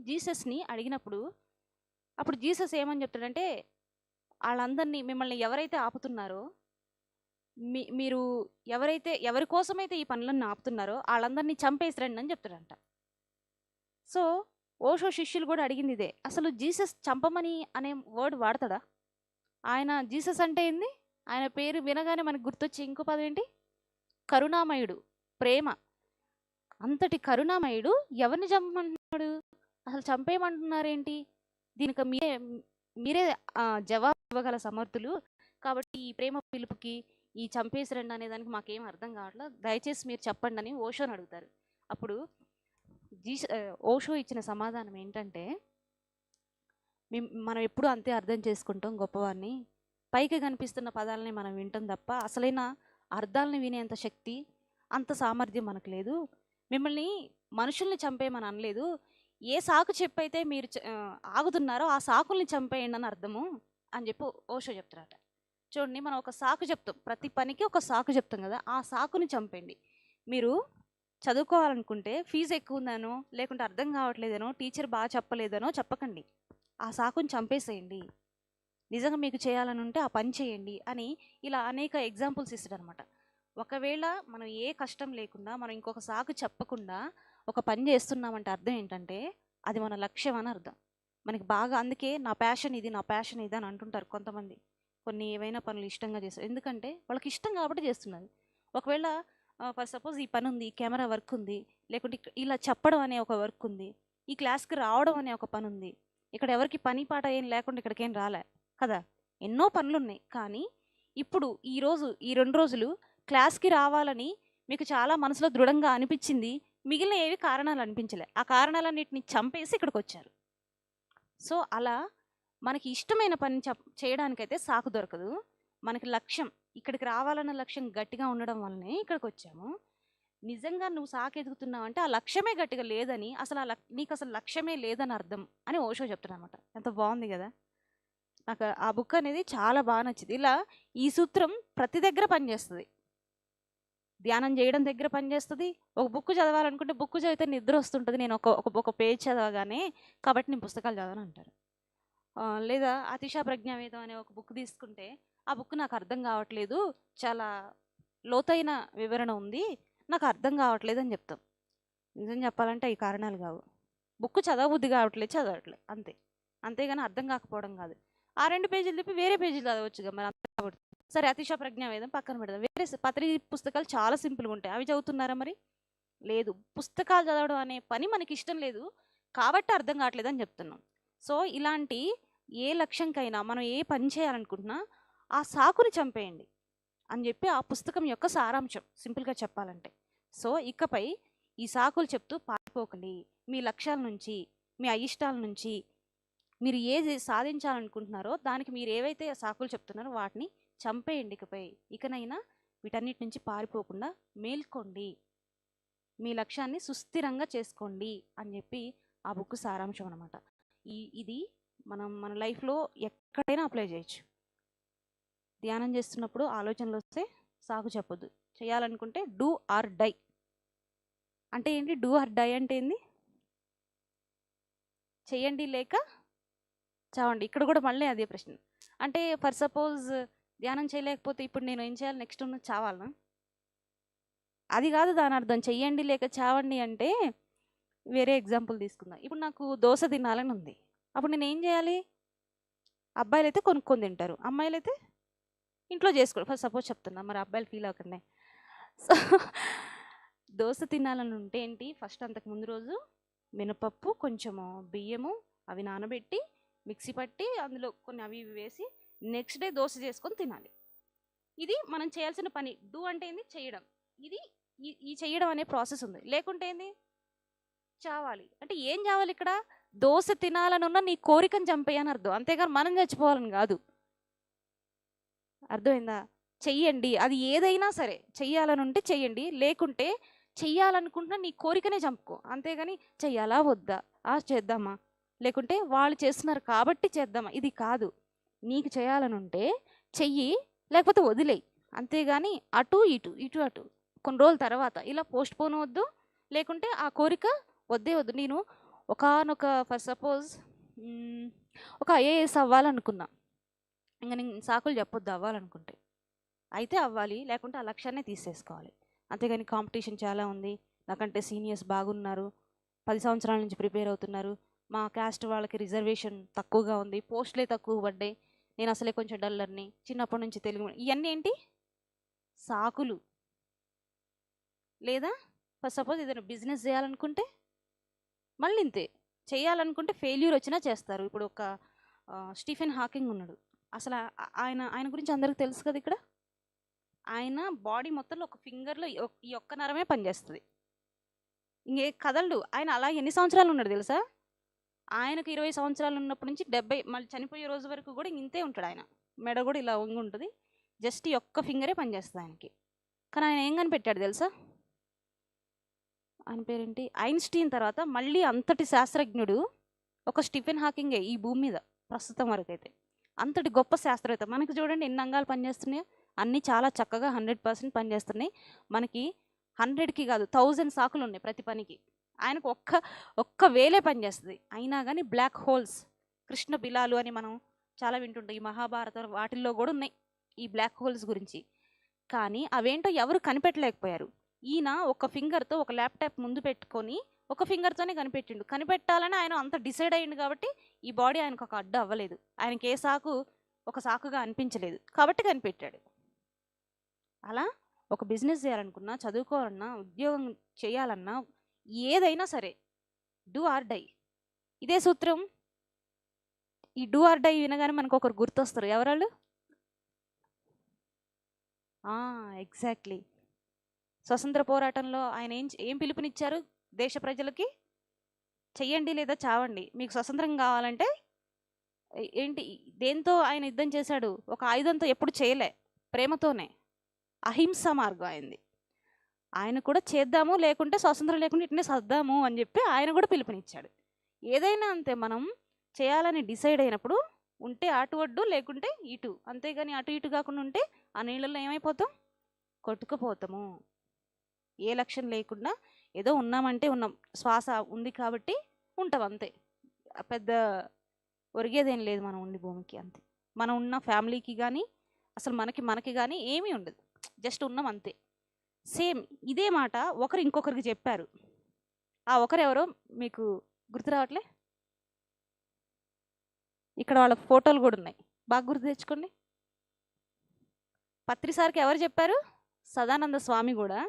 జీసస్ని అడిగినప్పుడు అప్పుడు జీసస్ ఏమని చెప్తాడంటే, వాళ్ళందరినీ మిమ్మల్ని ఎవరైతే ఆపుతున్నారో, మీరు ఎవరి కోసమైతే ఈ పనులన్నీ ఆపుతున్నారో వాళ్ళందరినీ చంపేసి రండి అని చెప్తాడంట. సో ఓషో శిష్యులు కూడా అడిగింది ఇదే. అసలు జీసస్ చంపమని అనే వర్డ్ వాడతాడా? ఆయన జీసస్ అంటే ఏంది? ఆయన పేరు వినగానే మనకు గుర్తొచ్చే ఇంకో పదం ఏంటి? కరుణామయుడు, ప్రేమ. అంతటి కరుణామయుడు ఎవరిని చంపమంటున్నాడు? అసలు చంపేయమంటున్నారేంటి? దీనికి మీరే జవాబు ఇవ్వగల సమర్థులు. కాబట్టి ఈ ప్రేమ పిలుపుకి, ఈ చంపేసిరండి అనే దానికి మాకేం అర్థం కావట్లేదు, దయచేసి మీరు చెప్పండి అని ఓషోని అడుగుతారు. అప్పుడు ఓషో ఇచ్చిన సమాధానం ఏంటంటే, మనం ఎప్పుడూ అంతే అర్థం చేసుకుంటాం గొప్పవారిని, పైకి కనిపిస్తున్న పదాలని మనం వింటాం తప్ప అసలైన అర్థాలని వినేంత శక్తి, అంత సామర్థ్యం మనకు లేదు. మిమ్మల్ని మనుషుల్ని చంపేయమని అనలేదు. ఏ సాకు చెప్పైతే మీరు ఆగుతున్నారో ఆ సాకుల్ని చంపేయండి అని అర్థము అని చెప్పి ఓషో చెప్తారట. చూడండి, మనం ఒక సాకు చెప్తాం, ప్రతి పనికి ఒక సాకు చెప్తాం కదా, ఆ సాకుని చంపేయండి. మీరు చదువుకోవాలనుకుంటే ఫీజు ఎక్కువ ఉందనో, లేకుంటే అర్థం కావట్లేదనో, టీచర్ బాగా చెప్పలేదనో చెప్పకండి, ఆ సాకుని చంపేసేయండి. నిజంగా మీకు చేయాలని ఉంటే ఆ పని చేయండి అని ఇలా అనేక ఎగ్జాంపుల్స్ ఇస్తాడు అనమాట. ఒకవేళ మనం ఏ కష్టం లేకుండా మనం ఇంకొక సాకు చెప్పకుండా ఒక పని చేస్తున్నామంటే అర్థం ఏంటంటే అది మన లక్ష్యం అని అర్థం. మనకి బాగా అందుకే నా ప్యాషన్ ఇది అని అంటుంటారు కొంతమంది. కొన్ని ఏవైనా పనులు ఇష్టంగా చేస్తారు, ఎందుకంటే వాళ్ళకి ఇష్టం కాబట్టి చేస్తున్నారు. ఒకవేళ ఫర్ సపోజ్ ఈ పని ఉంది, కెమెరా వర్క్ ఉంది, లేకుంటే ఇలా చెప్పడం అనే ఒక వర్క్ ఉంది, ఈ క్లాస్కి రావడం అనే ఒక పని ఉంది, ఇక్కడ ఎవరికి పని పాట ఏం లేకుండా ఇక్కడికేం రాలే కదా, ఎన్నో పనులు ఉన్నాయి. కానీ ఇప్పుడు ఈ 2 రోజులు క్లాస్కి రావాలని మీకు చాలా మనసులో దృఢంగా అనిపించింది, మిగిలిన ఏవి కారణాలు అనిపించలే, ఆ కారణాలన్నిటిని చంపేసి ఇక్కడికి వచ్చారు. సో అలా మనకి ఇష్టమైన పని చేయడానికైతే సాకు దొరకదు. మనకి లక్ష్యం, ఇక్కడికి రావాలన్న లక్ష్యం గట్టిగా ఉండడం వల్లనే ఇక్కడికి వచ్చాము. నిజంగా నువ్వు సాకు ఎదుగుతున్నావు అంటే ఆ లక్ష్యమే గట్టిగా లేదని, నీకు అసలు లక్ష్యమే లేదని అర్థం అని ఓషో చెప్తాడు అనమాట. ఎంత బాగుంది కదా. నాకు ఆ బుక్ అనేది చాలా బాగా నచ్చింది. ఇలా ఈ సూత్రం ప్రతి దగ్గర పనిచేస్తుంది. ధ్యానం చేయడం దగ్గర పనిచేస్తుంది. ఒక బుక్ చదవాలనుకుంటే బుక్ చదివితే నిద్ర వస్తుంటుంది, నేను ఒక పేజ్ చదవగానే, కాబట్టి నేను పుస్తకాలు చదవను అంటారు. లేదా అతిశా ప్రజ్ఞావేదం అనే ఒక బుక్ తీసుకుంటే ఆ బుక్ నాకు అర్థం కావట్లేదు, చాలా లోతైన వివరణ ఉంది, నాకు అర్థం కావట్లేదు అని చెప్తాం. నిజం చెప్పాలంటే ఈ కారణాలు కావు, బుక్ చదవబుద్ధి చదవట్లేదు అంతే. అంతేగాని అర్థం కాకపోవడం కాదు. ఆ 2 పేజీలు తిప్పి వేరే పేజీలు చదవచ్చుగా మరి. సరే, అతిశా ప్రజ్ఞావేదం పక్కన పెడదాం, వేరే పత్రి పుస్తకాలు చాలా సింపుల్గా ఉంటాయి, అవి చదువుతున్నారా మరి? లేదు. పుస్తకాలు చదవడం అనే పని మనకి ఇష్టం లేదు కాబట్టి అర్థం కావట్లేదు అని చెప్తున్నాం. సో ఇలాంటి ఏ లక్ష్యంకైనా మనం ఏ పని చేయాలనుకుంటున్నా ఆ సాకుని చంపేయండి అని చెప్పి ఆ పుస్తకం యొక్క సారాంశం, సింపుల్గా చెప్పాలంటే. సో ఇకపై ఈ సాకులు చెప్తూ పారిపోకండి. మీ లక్ష్యాల నుంచి, మీ అయిష్టాల నుంచి, మీరు ఏది సాధించాలనుకుంటున్నారో దానికి మీరు ఏవైతే సాకులు చెప్తున్నారో వాటిని చంపేయండి. ఇకనైనా వీటన్నిటి నుంచి పారిపోకుండా మేల్కోండి, మీ లక్ష్యాన్ని సుస్థిరంగా చేసుకోండి అని చెప్పి ఆ బుక్ సారాంశం అనమాట. ఇది మన లైఫ్లో ఎక్కడైనా అప్లై చేయొచ్చు. ధ్యానం చేస్తున్నప్పుడు ఆలోచనలు వస్తే సాకు చెప్పొద్దు, చేయాలనుకుంటే డూ ఆర్ డై. అంటే ఏంటి డూ ఆర్ డై అంటే ఏంది? చేయండి లేక చావండి. ఇక్కడ కూడా మళ్ళీ అదే ప్రశ్న. అంటే ఫర్ సపోజ్ ధ్యానం చేయలేకపోతే ఇప్పుడు నేను ఏం చేయాలి? నెక్స్ట్ ఉన్న చావాలనా? అది కాదు దాని అర్థం. చెయ్యండి లేక చావండి అంటే వేరే ఎగ్జాంపుల్ తీసుకుందాం. ఇప్పుడు నాకు దోశ తినాలని ఉంది, అప్పుడు నేను ఏం చేయాలి? అబ్బాయిలు అయితే కొనుక్కొని తింటారు, అమ్మాయిలు అయితే ఇంట్లో చేసుకోరు. ఫస్ట్ సపోజ్ చెప్తున్నా, మరి అబ్బాయిలు ఫీల్ అవ్వకండి. సో దోశ తినాలని ఉంటే ఏంటి, ఫస్ట్ అంతకు ముందు రోజు మినపప్పు, కొంచెము బియ్యము అవి నానబెట్టి మిక్సీ పట్టి అందులో కొన్ని అవి ఇవి వేసి నెక్స్ట్ డే దోశ చేసుకొని తినాలి. ఇది మనం చేయాల్సిన పని. డూ అంటే ఏంది? చేయడం. ఇది ఈ చేయడం అనే ప్రాసెస్ ఉంది. లేకుంటే ఏంది? చావాలి. అంటే ఏం చావాలి ఇక్కడ? దోశ తినాలని ఉన్న నీ కోరికను చంపేయని అర్థం, అంతేగాని మనం చచ్చిపోవాలని కాదు. అర్థమైందా? చెయ్యండి, అది ఏదైనా సరే చెయ్యాలని ఉంటే చెయ్యండి, లేకుంటే చెయ్యాలనుకుంటున్నా నీ కోరికనే చంపుకో, అంతేగాని చెయ్యాలా వద్దా, చేద్దామా, లేకుంటే వాళ్ళు చేస్తున్నారు కాబట్టి చేద్దామా, ఇది కాదు. నీకు చేయాలని ఉంటే చెయ్యి, లేకపోతే వదిలేయి, అంతేగాని అటు ఇటు కొన్ని రోజుల తర్వాత ఇలా పోస్ట్ పోన్ వద్దు, లేకుంటే ఆ కోరిక వద్దే వద్దు. నేను ఒకానొక ఫర్ సపోజ్ ఒక ఐఏఎస్ అవ్వాలనుకున్నా. ఇంక నేను సాకులు చెప్పొద్దు అవ్వాలనుకుంటే. అయితే అవ్వాలి, లేకుంటే ఆ లక్ష్యాన్నే తీసేసుకోవాలి. అంతేగాని కాంపిటీషన్ చాలా ఉంది, నాకంటే సీనియర్స్ బాగున్నారు, 10 సంవత్సరాల నుంచి ప్రిపేర్ అవుతున్నారు, మా క్యాస్ట్ వాళ్ళకి రిజర్వేషన్ తక్కువగా ఉంది, పోస్టులే తక్కువ పడ్డాయి, నేను అసలే కొంచెం డల్లర్ని, చిన్నప్పటి నుంచి తెలుగు ఇవన్నీ ఏంటి సాకులు. లేదా ఫర్ సపోజ్ ఏదైనా బిజినెస్ చేయాలనుకుంటే మళ్ళీ ఇంతే, చేయాలనుకుంటే ఫెయిల్యూర్ వచ్చినా చేస్తారు. ఇప్పుడు ఒక స్టీఫెన్ హాకింగ్ ఉన్నాడు. అసలు ఆయన ఆయన గురించి అందరికీ తెలుసు కదా. ఇక్కడ ఆయన బాడీ మొత్తంలో ఒక ఫింగర్లో ఈ ఒక్క నరమే పనిచేస్తుంది, ఇంకే కదలడు. ఆయన అలా ఎన్ని సంవత్సరాలు ఉన్నాడు తెలుసా? ఆయనకు 20 సంవత్సరాలు ఉన్నప్పటి నుంచి 70 మళ్ళీ చనిపోయే రోజు వరకు కూడా ఇంతే ఉంటాడు. ఆయన మెడ కూడా ఇలా వంగి ఉంటుంది, జస్ట్ ఈ ఒక్క ఫింగరే పనిచేస్తుంది ఆయనకి. కానీ ఆయన ఏం కనిపెట్టాడు తెలుసా? ఆయన పేరేంటి, ఐన్స్టీన్ తర్వాత మళ్ళీ అంతటి శాస్త్రజ్ఞుడు ఒక స్టీఫెన్ హాకింగే ఈ భూమి మీద ప్రస్తుతం వరకు అయితే. అంతటి గొప్ప శాస్త్రవేత్త. మనకి చూడండి ఎన్ని అంగాలు పనిచేస్తున్నాయో, అన్నీ చాలా చక్కగా 100% పనిచేస్తున్నాయి. మనకి 100కి కాదు 1000 సాకులు ఉన్నాయి ప్రతి పనికి. ఆయనకు ఒక్క వేలే పనిచేస్తుంది. అయినా కానీ బ్లాక్ హోల్స్, కృష్ణ బిలాలు అని మనం చాలా వింటుంటాం. ఈ మహాభారత వాటిల్లో కూడా ఉన్నాయి ఈ బ్లాక్ హోల్స్ గురించి. కానీ అవేంటో ఎవరు కనిపెట్టలేకపోయారు. ఈయన ఒక ఫింగర్తో ఒక ల్యాప్టాప్ ముందు పెట్టుకొని ఒక ఫింగర్తోనే కనిపెట్టిండు. కనిపెట్టాలని ఆయన అంత డిసైడ్ అయ్యిండు కాబట్టి ఈ బాడీ ఆయనకు ఒక అడ్డు అవ్వలేదు. ఆయనకి ఏ సాకు ఒక సాకుగా అనిపించలేదు కాబట్టి కనిపెట్టాడు. అలా ఒక బిజినెస్ చేయాలనుకున్నా, చదువుకోవాలన్నా, ఉద్యోగం చేయాలన్నా, ఏదైనా సరే డూ ఆర్ డై. ఇదే సూత్రం. ఈ డూ ఆర్ డై వినగానే మనకు ఒకరు గుర్తొస్తారు. ఎవరాళ్ళు? ఎగ్జాక్ట్లీ. స్వతంత్ర పోరాటంలో ఆయన ఏం పిలుపునిచ్చారు దేశ ప్రజలకి? చెయ్యండి లేదా చావండి, మీకు స్వతంత్రం కావాలంటే. ఏంటి, దేంతో ఆయన యుద్ధం చేశాడు? ఒక ఆయుధంతో ఎప్పుడు చేయలే, ప్రేమతోనే. అహింస మార్గం అయింది. ఆయన కూడా చేద్దాము, లేకుంటే స్వతంత్రం లేకుండా ఇట్నే సర్దాము అని చెప్పి ఆయన కూడా పిలుపునిచ్చాడు. ఏదైనా అంతే, మనం చేయాలని డిసైడ్ అయినప్పుడు ఉంటే అటు ఒడ్డు, లేకుంటే ఇటు. అంతేగాని అటు ఇటు కాకుండా ఉంటే ఆ నీళ్ళల్లో ఏమైపోతాం? కొట్టుకుపోతాము. ఏ లక్ష్యం లేకుండా ఏదో ఉన్నామంటే ఉన్నాం, శ్వాస ఉంది కాబట్టి ఉంటాం అంతే. పెద్ద ఒరిగేదేం లేదు మనం ఉండి భూమికి, అంతే. మనం ఉన్న ఫ్యామిలీకి కానీ అసలు మనకి కానీ ఏమీ ఉండదు, జస్ట్ ఉన్నాం అంతే. సేమ్ ఇదే మాట ఒకరు ఇంకొకరికి చెప్పారు. ఆ ఒకరెవరో మీకు గుర్తు రావట్లే? ఇక్కడ వాళ్ళ ఫోటోలు కూడా ఉన్నాయి, బాగా గుర్తు తెచ్చుకోండి. పత్రిసారికి ఎవరు చెప్పారు? సదానంద స్వామి కూడా.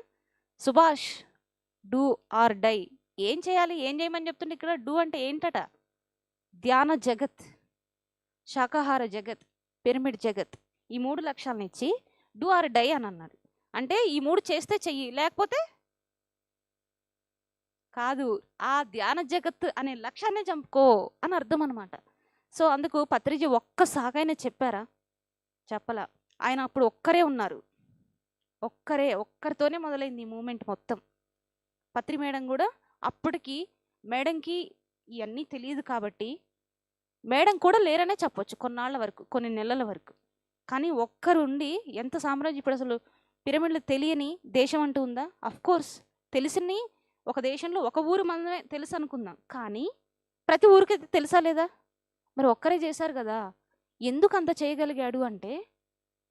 Subhash, do or die. ఏం చేయాలి, ఏం చేయమని చెప్తుంటే ఇక్కడ డూ అంటే ఏంటట? ధ్యాన జగత్, శాకాహార జగత్, పిరమిడ్ జగత్, ఈ 3 లక్ష్యాలను ఇచ్చి డూ ఆర్ డై అని అన్నాడు. అంటే ఈ 3 చేస్తే చెయ్యి, లేకపోతే కాదు. ఆ ధ్యాన జగత్ అనే లక్ష్యాన్ని చంపుకో అని అర్థం అనమాట. సో అందుకు పత్రిజీ ఒక్క సాగైనా చెప్పారా? చెప్పలా. ఆయన అప్పుడు ఒక్కరే ఉన్నారు, ఒక్కరితోనే మొదలైంది ఈ మూమెంట్ మొత్తం. పత్రి మేడం కూడా అప్పటికి, మేడంకి ఇవన్నీ తెలియదు కాబట్టి మేడం కూడా లేరనే చెప్పొచ్చు కొన్నాళ్ళ వరకు, కొన్ని నెలల వరకు. కానీ ఒక్కరుండి ఎంత సామ్రాజ్యం. ఇప్పుడు అసలు పిరమిడ్లు తెలియని దేశం అంటూ ఉందా? అఫ్కోర్స్ తెలిసిని ఒక దేశంలో ఒక ఊరు మనమే తెలుసు అనుకుందాం, కానీ ప్రతి ఊరికి తెలుసా లేదా? మరి ఒక్కరే చేశారు కదా. ఎందుకు అంత చేయగలిగాడు అంటే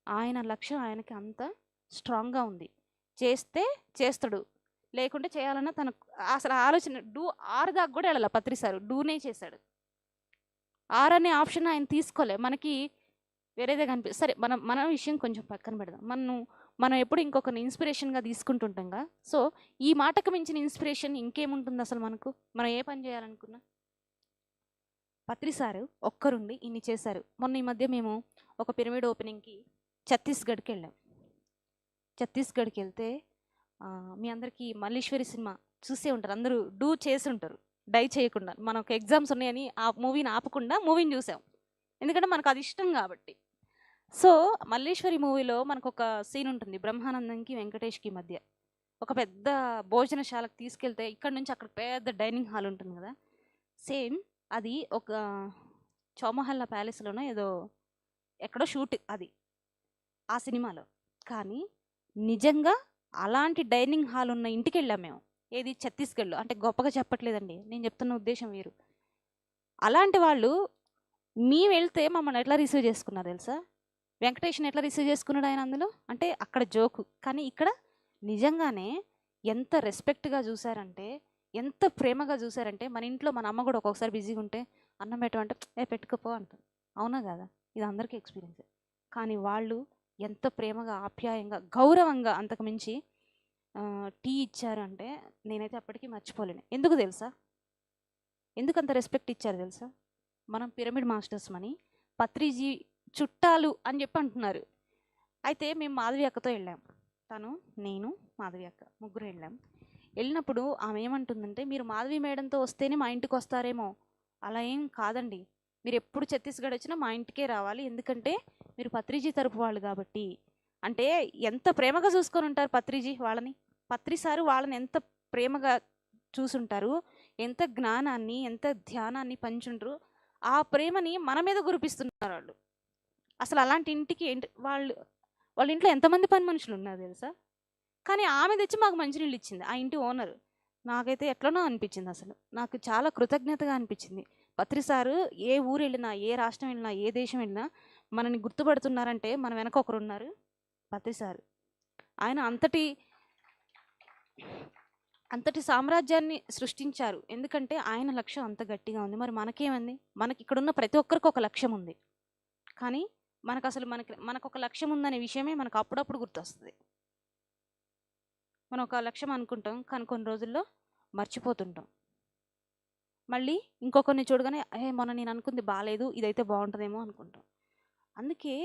ఆయన లక్ష్యం ఆయనకి అంత స్ట్రాంగ్గా ఉంది. చేస్తే చేస్తాడు, లేకుంటే చేయాలన్నా తనకు అసలు ఆలోచన. డూ ఆర్ దాకా కూడా వెళ్ళాల పత్రి సారు, డూనే చేశాడు. ఆర్ అనే ఆప్షన్ ఆయన తీసుకోలే. మనకి వేరేదే కనిపిస్తుంది. సరే, మన విషయం కొంచెం పక్కన పెడదాం. మనం ఎప్పుడు ఇంకొకరిని ఇన్స్పిరేషన్గా తీసుకుంటుంటాంగా. సో ఈ మాటకు మించిన ఇన్స్పిరేషన్ ఇంకేముంటుంది అసలు మనకు? మనం ఏ పని చేయాలనుకున్నా. పత్రి సారు ఒక్కరుండి ఇన్ని చేశారు. మొన్న ఈ మధ్య మేము ఒక పిరమిడ్ ఓపెనింగ్కి ఛత్తీస్గఢ్కి వెళ్ళాం. ఛత్తీస్గఢ్కి వెళ్తే మీ అందరికీ మల్లీశ్వరి సినిమా చూసే ఉంటారు, అందరూ డూ చేసి ఉంటారు, డై చేయకుండా. మనకు ఎగ్జామ్స్ ఉన్నాయని ఆ మూవీని ఆపకుండా మూవీని చూసాం, ఎందుకంటే మనకు అది ఇష్టం కాబట్టి. సో మల్లీశ్వరి మూవీలో మనకు ఒక సీన్ ఉంటుంది, బ్రహ్మానందంకి వెంకటేష్కి మధ్య ఒక పెద్ద భోజనశాలకు తీసుకెళ్తే ఇక్కడ నుంచి అక్కడ పెద్ద డైనింగ్ హాల్ ఉంటుంది కదా. సేమ్ అది ఒక చౌమహల్లా ప్యాలెస్లోనో ఏదో ఎక్కడో షూట్ అది ఆ సినిమాలో. కానీ నిజంగా అలాంటి డైనింగ్ హాల్ ఉన్న ఇంటికి వెళ్ళాం మేము. ఏది ఛత్తీస్గఢ్లో. అంటే గొప్పగా చెప్పట్లేదండి, నేను చెప్తున్న ఉద్దేశం వేరు. అలాంటి వాళ్ళు మేము వెళ్తే మమ్మల్ని ఎట్లా రిసీవ్ చేసుకున్నారు తెలుసా? వెంకటేష్ని ఎట్లా రిసీవ్ చేసుకున్నాడు ఆయన అందులో? అంటే అక్కడ జోకు, కానీ ఇక్కడ నిజంగానే ఎంత రెస్పెక్ట్గా చూసారంటే, ఎంత ప్రేమగా చూసారంటే, మన ఇంట్లో మన అమ్మ కూడా ఒక్కొక్కసారి బిజీగా ఉంటే అన్నం పెట్టమంటే పెట్టుకోపో అంటారు. అవునా కదా? ఇది అందరికీ ఎక్స్పీరియన్స్. కానీ వాళ్ళు ఎంత ప్రేమగా, ఆప్యాయంగా, గౌరవంగా, అంతకు మించి టీ ఇచ్చారంటే నేనైతే అప్పటికీ మర్చిపోలేను. ఎందుకు తెలుసా? ఎందుకు అంత రెస్పెక్ట్ ఇచ్చారు తెలుసా? మనం పిరమిడ్ మాస్టర్స్ అని పత్రిజీ చుట్టాలు అని చెప్పి అంటున్నారు. అయితే మేము మాధవి అక్కతో వెళ్ళాం. తను, నేను, మాధవి అక్క ముగ్గురు వెళ్ళాం. వెళ్ళినప్పుడు ఆమె ఏమంటుందంటే, మీరు మాధవి మేడంతో వస్తేనే మా ఇంటికి వస్తారేమో. అలా ఏం కాదండి, మీరు ఎప్పుడు ఛత్తీస్గఢ్ వచ్చినా మా ఇంటికే రావాలి, ఎందుకంటే మీరు పత్రిజీ తరపు వాళ్ళు కాబట్టి. అంటే ఎంత ప్రేమగా చూసుకొని ఉంటారు పత్రిజీ వాళ్ళని. పత్రి సారు వాళ్ళని ఎంత ప్రేమగా చూసుంటారు, ఎంత జ్ఞానాన్ని, ఎంత ధ్యానాన్ని పంచుంటారు. ఆ ప్రేమని మన మీద కురిపిస్తున్నారు వాళ్ళు. అసలు అలాంటి ఇంటికి వాళ్ళ ఇంట్లో ఎంతమంది పని మనుషులు ఉన్నారు తెలుసా? కానీ ఆమె తెచ్చి మాకు మంచినీళ్ళు ఇచ్చింది, ఆ ఇంటి ఓనర్. నాకైతే ఎట్లనో అనిపించింది, అసలు నాకు చాలా కృతజ్ఞతగా అనిపించింది. పత్రి సారు ఏ ఊరు వెళ్ళినా, ఏ రాష్ట్రం వెళ్ళినా, ఏ దేశం వెళ్ళినా మనని గుర్తుపడుతున్నారంటే మన వెనక ఒకరు ఉన్నారు, పత్రి సారు. ఆయన అంతటి సామ్రాజ్యాన్ని సృష్టించారు, ఎందుకంటే ఆయన లక్ష్యం అంత గట్టిగా ఉంది. మరి మనకేమంది? మనకి ఇక్కడున్న ప్రతి ఒక్కరికి ఒక లక్ష్యం ఉంది, కానీ మనకు ఒక లక్ష్యం ఉందనే విషయమే మనకు అప్పుడప్పుడు గుర్తొస్తుంది. మనం ఒక లక్ష్యం అనుకుంటాం, కానీ కొన్ని రోజుల్లో మర్చిపోతుంటాం. మళ్ళీ ఇంకొకరిని చూడగానే మొన్న నేను అనుకుంది బాగాలేదు, ఇదైతే బాగుంటుందేమో అనుకుంటాం. అందుకే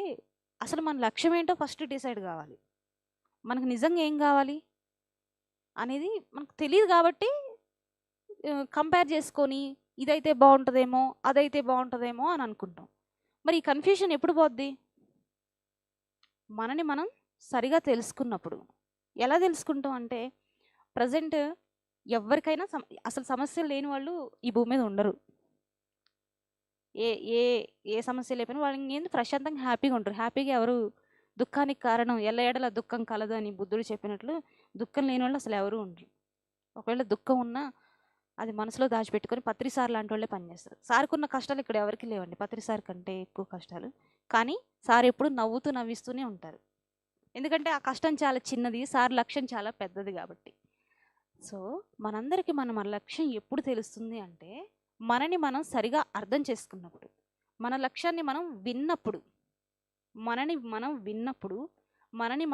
అసలు మన లక్ష్యం ఏంటో ఫస్ట్ డిసైడ్ కావాలి. మనకు నిజంగా ఏం కావాలి అనేది మనకు తెలియదు కాబట్టి కంపేర్ చేసుకొని ఇదైతే బాగుంటుందేమో, అదైతే బాగుంటుందేమో అని అనుకుంటాం. మరి ఈ కన్ఫ్యూషన్ ఎప్పుడు పోద్ది? మనని మనం సరిగా తెలుసుకున్నప్పుడు. ఎలా తెలుసుకుంటాం అంటే, ప్రజెంట్ ఎవరికైనా అసలు సమస్యలు లేని వాళ్ళు ఈ భూమి మీద ఉండరు. ఏ ఏ ఏ సమస్య లేకపోయినా వాళ్ళు ఇంకేంది ప్రశాంతంగా హ్యాపీగా ఉంటారు. హ్యాపీగా ఎవరు దుఃఖానికి కారణం ఎడల దుఃఖం కలదు అని బుద్ధుడు చెప్పినట్లు, దుఃఖం లేని వాళ్ళు అసలు ఎవరు ఉండరు. ఒకవేళ దుఃఖం ఉన్నా అది మనసులో దాచిపెట్టుకొని పత్రి సార్ లాంటి వాళ్ళే పనిచేస్తారు. సార్కున్న కష్టాలు ఇక్కడ ఎవరికి లేవండి, పత్రి సార్ కంటే ఎక్కువ కష్టాలు. కానీ సార్ ఎప్పుడు నవ్విస్తూనే ఉంటారు, ఎందుకంటే ఆ కష్టం చాలా చిన్నది, సార్ లక్ష్యం చాలా పెద్దది కాబట్టి. సో మనందరికీ మన లక్ష్యం ఎప్పుడు తెలుస్తుంది అంటే, మనని మనం సరిగా అర్థం చేసుకున్నప్పుడు, మన లక్ష్యాన్ని మనం విన్నప్పుడు, మనని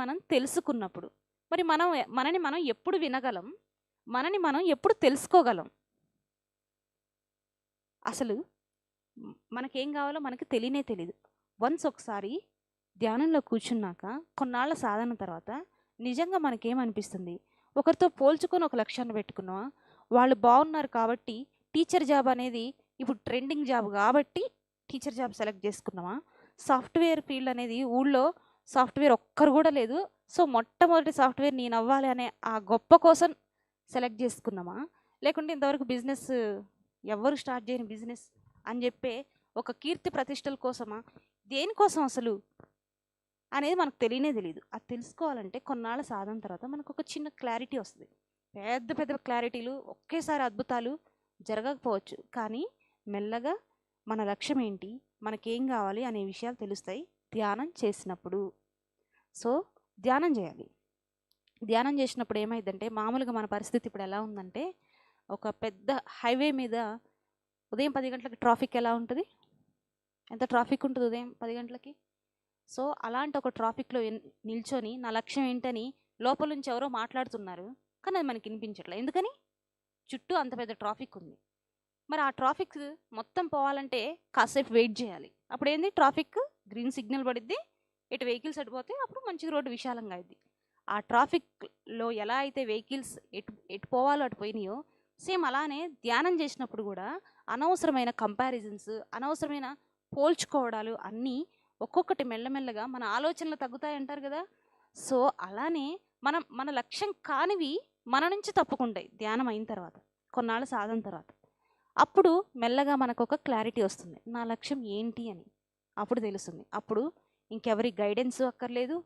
మనం తెలుసుకున్నప్పుడు. మరి మనని మనం ఎప్పుడు వినగలం? మనని మనం ఎప్పుడు తెలుసుకోగలం? అసలు మనకేం కావాలో మనకి తెలియదు. ఒకసారి ధ్యానంలో కూర్చున్నాక, కొన్నాళ్ళ సాధన తర్వాత నిజంగా మనకేమనిపిస్తుంది? ఒకరితో పోల్చుకొని ఒక లక్ష్యాన్ని పెట్టుకున్నావా? వాళ్ళు బాగున్నారు కాబట్టి టీచర్ జాబ్ అనేది ఇప్పుడు ట్రెండింగ్ జాబ్ కాబట్టి టీచర్ జాబ్ సెలెక్ట్ చేసుకున్నావా? సాఫ్ట్వేర్ ఫీల్డ్ అనేది ఊళ్ళో సాఫ్ట్వేర్ ఒక్కరు కూడా లేదు, సో మొట్టమొదటి సాఫ్ట్వేర్ నేను అవ్వాలి అనే ఆ గొప్ప కోసం సెలెక్ట్ చేసుకున్నామా? లేకుంటే ఇంతవరకు బిజినెస్ ఎవరు స్టార్ట్ చేయని బిజినెస్ అని చెప్పే ఒక కీర్తి ప్రతిష్టల కోసమా? దేనికోసం అసలు అనేది మనకు తెలియదు. అది తెలుసుకోవాలంటే కొన్నాళ్ళ సాధన తర్వాత మనకు ఒక చిన్న క్లారిటీ వస్తుంది. పెద్ద పెద్ద క్లారిటీలు, ఒకేసారి అద్భుతాలు జరగకపోవచ్చు, కానీ మెల్లగా మన లక్ష్యం ఏంటి, మనకేం కావాలి అనే విషయాలు తెలుస్తాయి ధ్యానం చేసినప్పుడు. సో ధ్యానం చేయాలి. ధ్యానం చేసినప్పుడు ఏమైందంటే, మామూలుగా మన పరిస్థితి ఇప్పుడు ఎలా ఉందంటే, ఒక పెద్ద హైవే మీద ఉదయం 10 గంటలకి ట్రాఫిక్ ఎలా ఉంటుంది? ఎంత ట్రాఫిక్ ఉంటుంది ఉదయం 10 గంటలకి? సో అలాంటి ఒక ట్రాఫిక్లో నిల్చొని నా లక్ష్యం ఏంటని లోపల నుంచి ఎవరో మాట్లాడుతున్నారు, కానీ అది మనకి వినిపించట్లేదు. ఎందుకని? చుట్టూ అంత పెద్ద ట్రాఫిక్ ఉంది. మరి ఆ ట్రాఫిక్ మొత్తం పోవాలంటే కాసేపు వెయిట్ చేయాలి. అప్పుడు ఏంది, ట్రాఫిక్ గ్రీన్ సిగ్నల్ పడిద్ది, ఇటు వెహికల్స్ అడిపోతే అప్పుడు మంచిగా రోడ్డు విశాలంగా అయింది. ఆ ట్రాఫిక్లో ఎలా అయితే వెహికల్స్ ఎటు పోవాలో అటు పోయినాయో, సేమ్ అలానే ధ్యానం చేసినప్పుడు కూడా అనవసరమైన కంపారిజన్స్, అనవసరమైన పోల్చుకోవడాలు అన్నీ ఒక్కొక్కటి మెల్లమెల్లగా మన ఆలోచనలు తగ్గుతాయి అంటారు కదా. సో అలానే మన లక్ష్యం కానివి మన నుంచి తప్పుకుంటాయి ధ్యానం అయిన తర్వాత, కొన్నాళ్ళు సాధన తర్వాత. అప్పుడు మెల్లగా మనకు ఒక క్లారిటీ వస్తుంది, నా లక్ష్యం ఏంటి అని అప్పుడు తెలుస్తుంది. అప్పుడు ఇంకెవరి గైడెన్స్ అక్కర్లేదు,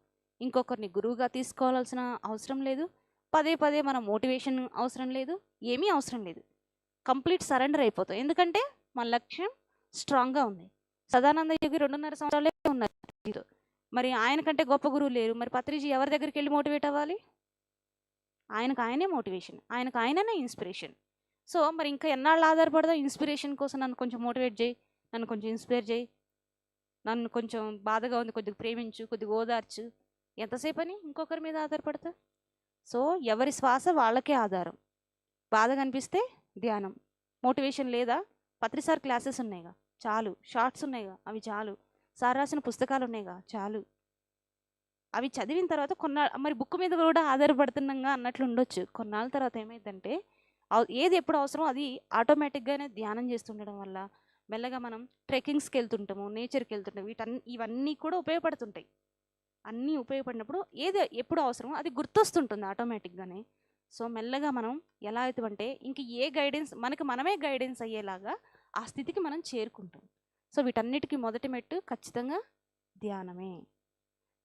ఇంకొకరిని గురువుగా తీసుకోవాల్సిన అవసరం లేదు. పదే పదే మన మోటివేషన్ అవసరం లేదు, ఏమీ అవసరం లేదు. కంప్లీట్ సరెండర్ అయిపోతాం. ఎందుకంటే మన లక్ష్యం స్ట్రాంగ్గా ఉంది. సదానంద యోగి 2.5 సంవత్సరాలే ఉన్నారు పత్రిజీతో. మరి ఆయన కంటే గొప్ప గురువు లేరు. మరి పత్రిజీ ఎవరి దగ్గరికి వెళ్ళి మోటివేట్ అవ్వాలి? ఆయనకు ఆయనే మోటివేషన్, ఆయనకు ఆయననే ఇన్స్పిరేషన్. సో మరి ఇంకా ఎన్నాళ్ళు ఆధారపడదాం? ఇన్స్పిరేషన్ కోసం నన్ను కొంచెం మోటివేట్ చేయి, నన్ను కొంచెం ఇన్స్పైర్ చేయి, నన్ను కొంచెం బాధగా ఉంది కొద్దిగా ప్రేమించు, కొద్దిగా ఓదార్చు. ఎంతసేపు అని ఇంకొకరి మీద ఆధారపడతా? సో ఎవరి శ్వాస వాళ్ళకే ఆధారం. బాధ కనిపిస్తే ధ్యానం. మోటివేషన్ లేదా? పత్రిసార్ క్లాసెస్ ఉన్నాయిగా, చాలు. షార్ట్స్ ఉన్నాయిగా, అవి చాలు. సార్ రాసిన పుస్తకాలు ఉన్నాయిగా, చాలు. అవి చదివిన తర్వాత మరి బుక్ మీద కూడా ఆధారపడుతున్నాగా అన్నట్లు ఉండొచ్చు. కొన్నాళ్ళ తర్వాత ఏమైందంటే ఏది ఎప్పుడు అవసరం అది ఆటోమేటిక్గానే ధ్యానం చేస్తుండడం వల్ల మెల్లగా మనం ట్రెక్కింగ్స్కి వెళ్తుంటాము, నేచర్కి వెళ్తుంటాము. ఇవన్నీ కూడా ఉపయోగపడుతుంటాయి. అన్నీ ఉపయోగపడినప్పుడు ఏది ఎప్పుడు అవసరమో అది గుర్తొస్తుంటుంది ఆటోమేటిక్గానే. సో మెల్లగా మనం ఎలా అవుతామంటే ఇంక ఏ గైడెన్స్ మనకి మనమే గైడెన్స్ అయ్యేలాగా ఆ స్థితికి మనం చేరుకుంటాం. సో వీటన్నిటికీ మొదటి మెట్టు ఖచ్చితంగా ధ్యానమే.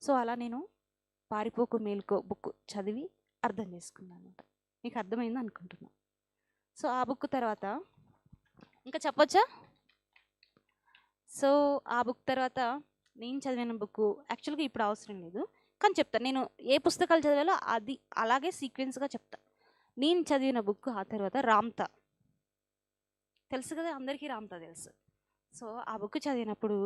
సో అలా నేను పారిపోకు మేల్కో బుక్ చదివి అర్థం చేసుకున్నాను అనమాట. మీకు అర్థమైంది అనుకుంటున్నా. సో ఆ బుక్ తర్వాత ఇంకా చెప్పొచ్చా? సో ఆ బుక్ తర్వాత నేను చదివిన బుక్ యాక్చువల్గా ఇప్పుడు అవసరం లేదు, కానీ చెప్తాను. నేను ఏ పుస్తకాలు చదివాలో అది అలాగే సీక్వెన్స్గా చెప్తా. నేను చదివిన బుక్ ఆ తర్వాత రామ్తా. తెలుసు కదా అందరికీ, రామ్తా తెలుసు. సో ఆ బుక్ చదివినప్పుడు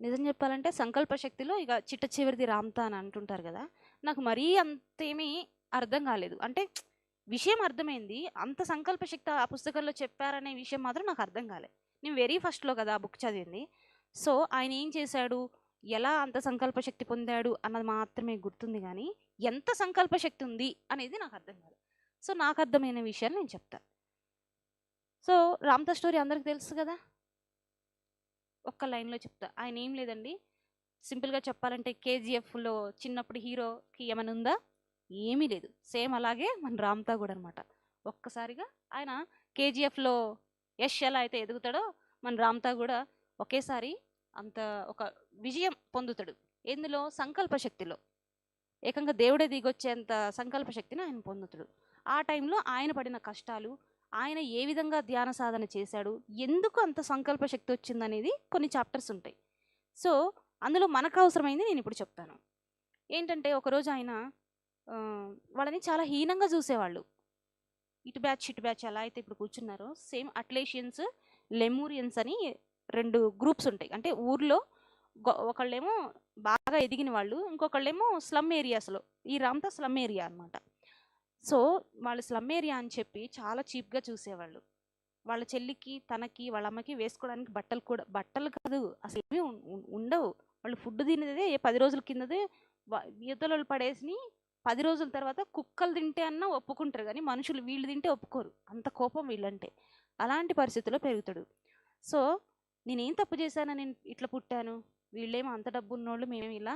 నిజం చెప్పాలంటే సంకల్ప శక్తిలో ఇక చిట్ట చివరిది రామ్తా అని అంటుంటారు కదా, నాకు మరీ అంతేమీ అర్థం కాలేదు. అంటే విషయం అర్థమైంది, అంత సంకల్ప శక్తి ఆ పుస్తకంలో చెప్పారనే విషయం మాత్రం నాకు అర్థం కాలేదు. నేను వెరీ ఫస్ట్లో కదా ఆ బుక్ చదివింది. సో ఆయన ఏం చేశాడు, ఎలా అంత సంకల్ప శక్తి పొందాడు అన్నది మాత్రమే గుర్తుంది, కానీ ఎంత సంకల్ప శక్తి ఉంది అనేది నాకు అర్థం కాలేదు. సో నాకు అర్థమైన విషయాలు నేను చెప్తాను. సో రామ్తా స్టోరీ అందరికి తెలుసు కదా, ఒక్క లైన్లో చెప్తా. ఆయన ఏం లేదండి, సింపుల్గా చెప్పాలంటే కేజీఎఫ్లో చిన్నప్పుడు హీరోకి ఏమైనా ఉందా? ఏమీ లేదు. సేమ్ అలాగే మన రామ్తా కూడా అనమాట. ఒక్కసారిగా ఆయన కేజీఎఫ్లో యష్ ఎలా అయితే ఎదుగుతాడో మన రామ్తా కూడా ఒకేసారి అంత ఒక విజయం పొందుతాడు. ఎందులో? సంకల్ప శక్తిలో. ఏకంగా దేవుడే దిగొచ్చేంత సంకల్ప శక్తిని ఆయన పొందుతాడు. ఆ టైంలో ఆయన పడిన కష్టాలు, ఆయన ఏ విధంగా ధ్యాన సాధన చేశాడు, ఎందుకు అంత సంకల్ప శక్తి వచ్చిందనేది కొన్ని చాప్టర్స్ ఉంటాయి. సో అందులో మనకు అవసరమైంది నేను ఇప్పుడు చెప్తాను. ఏంటంటే ఒకరోజు ఆయన వాళ్ళని చాలా హీనంగా చూసేవాళ్ళు. ఇటు బ్యాచ్ ఇటు బ్యాచ్ ఎలా అయితే ఇప్పుడు కూర్చున్నారో సేమ్ అట్లేషియన్స్, లెమూరియన్స్ అని 2 గ్రూప్స్ ఉంటాయి. అంటే ఊర్లో ఒకళ్ళేమో బాగా ఎదిగిన వాళ్ళు, ఇంకొకళ్ళేమో స్లమ్ ఏరియాస్లో. ఈ రామ్తా స్లమ్ ఏరియా అనమాట. సో వాళ్ళు స్లమ్ ఏరియా అని చెప్పి చాలా చీప్గా చూసేవాళ్ళు. వాళ్ళ చెల్లికి, తనకి, వాళ్ళ అమ్మకి వేసుకోవడానికి బట్టలు కాదు అసలు ఏమీ ఉండవు. వాళ్ళు ఫుడ్ తినేదే 10 రోజుల కిందదే యుద్ధలు పడేసి 10 రోజుల తర్వాత కుక్కలు తింటే అన్నా ఒప్పుకుంటారు, కానీ మనుషులు వీళ్ళు తింటే ఒప్పుకోరు. అంత కోపం వీళ్ళంటే. అలాంటి పరిస్థితుల్లో పెరుగుతాడు. సో నేనేం తప్పు చేశాను, నేను ఇట్లా పుట్టాను, వీళ్ళేమో అంత డబ్బు ఉన్నోళ్ళు, మేమేమి ఇలా,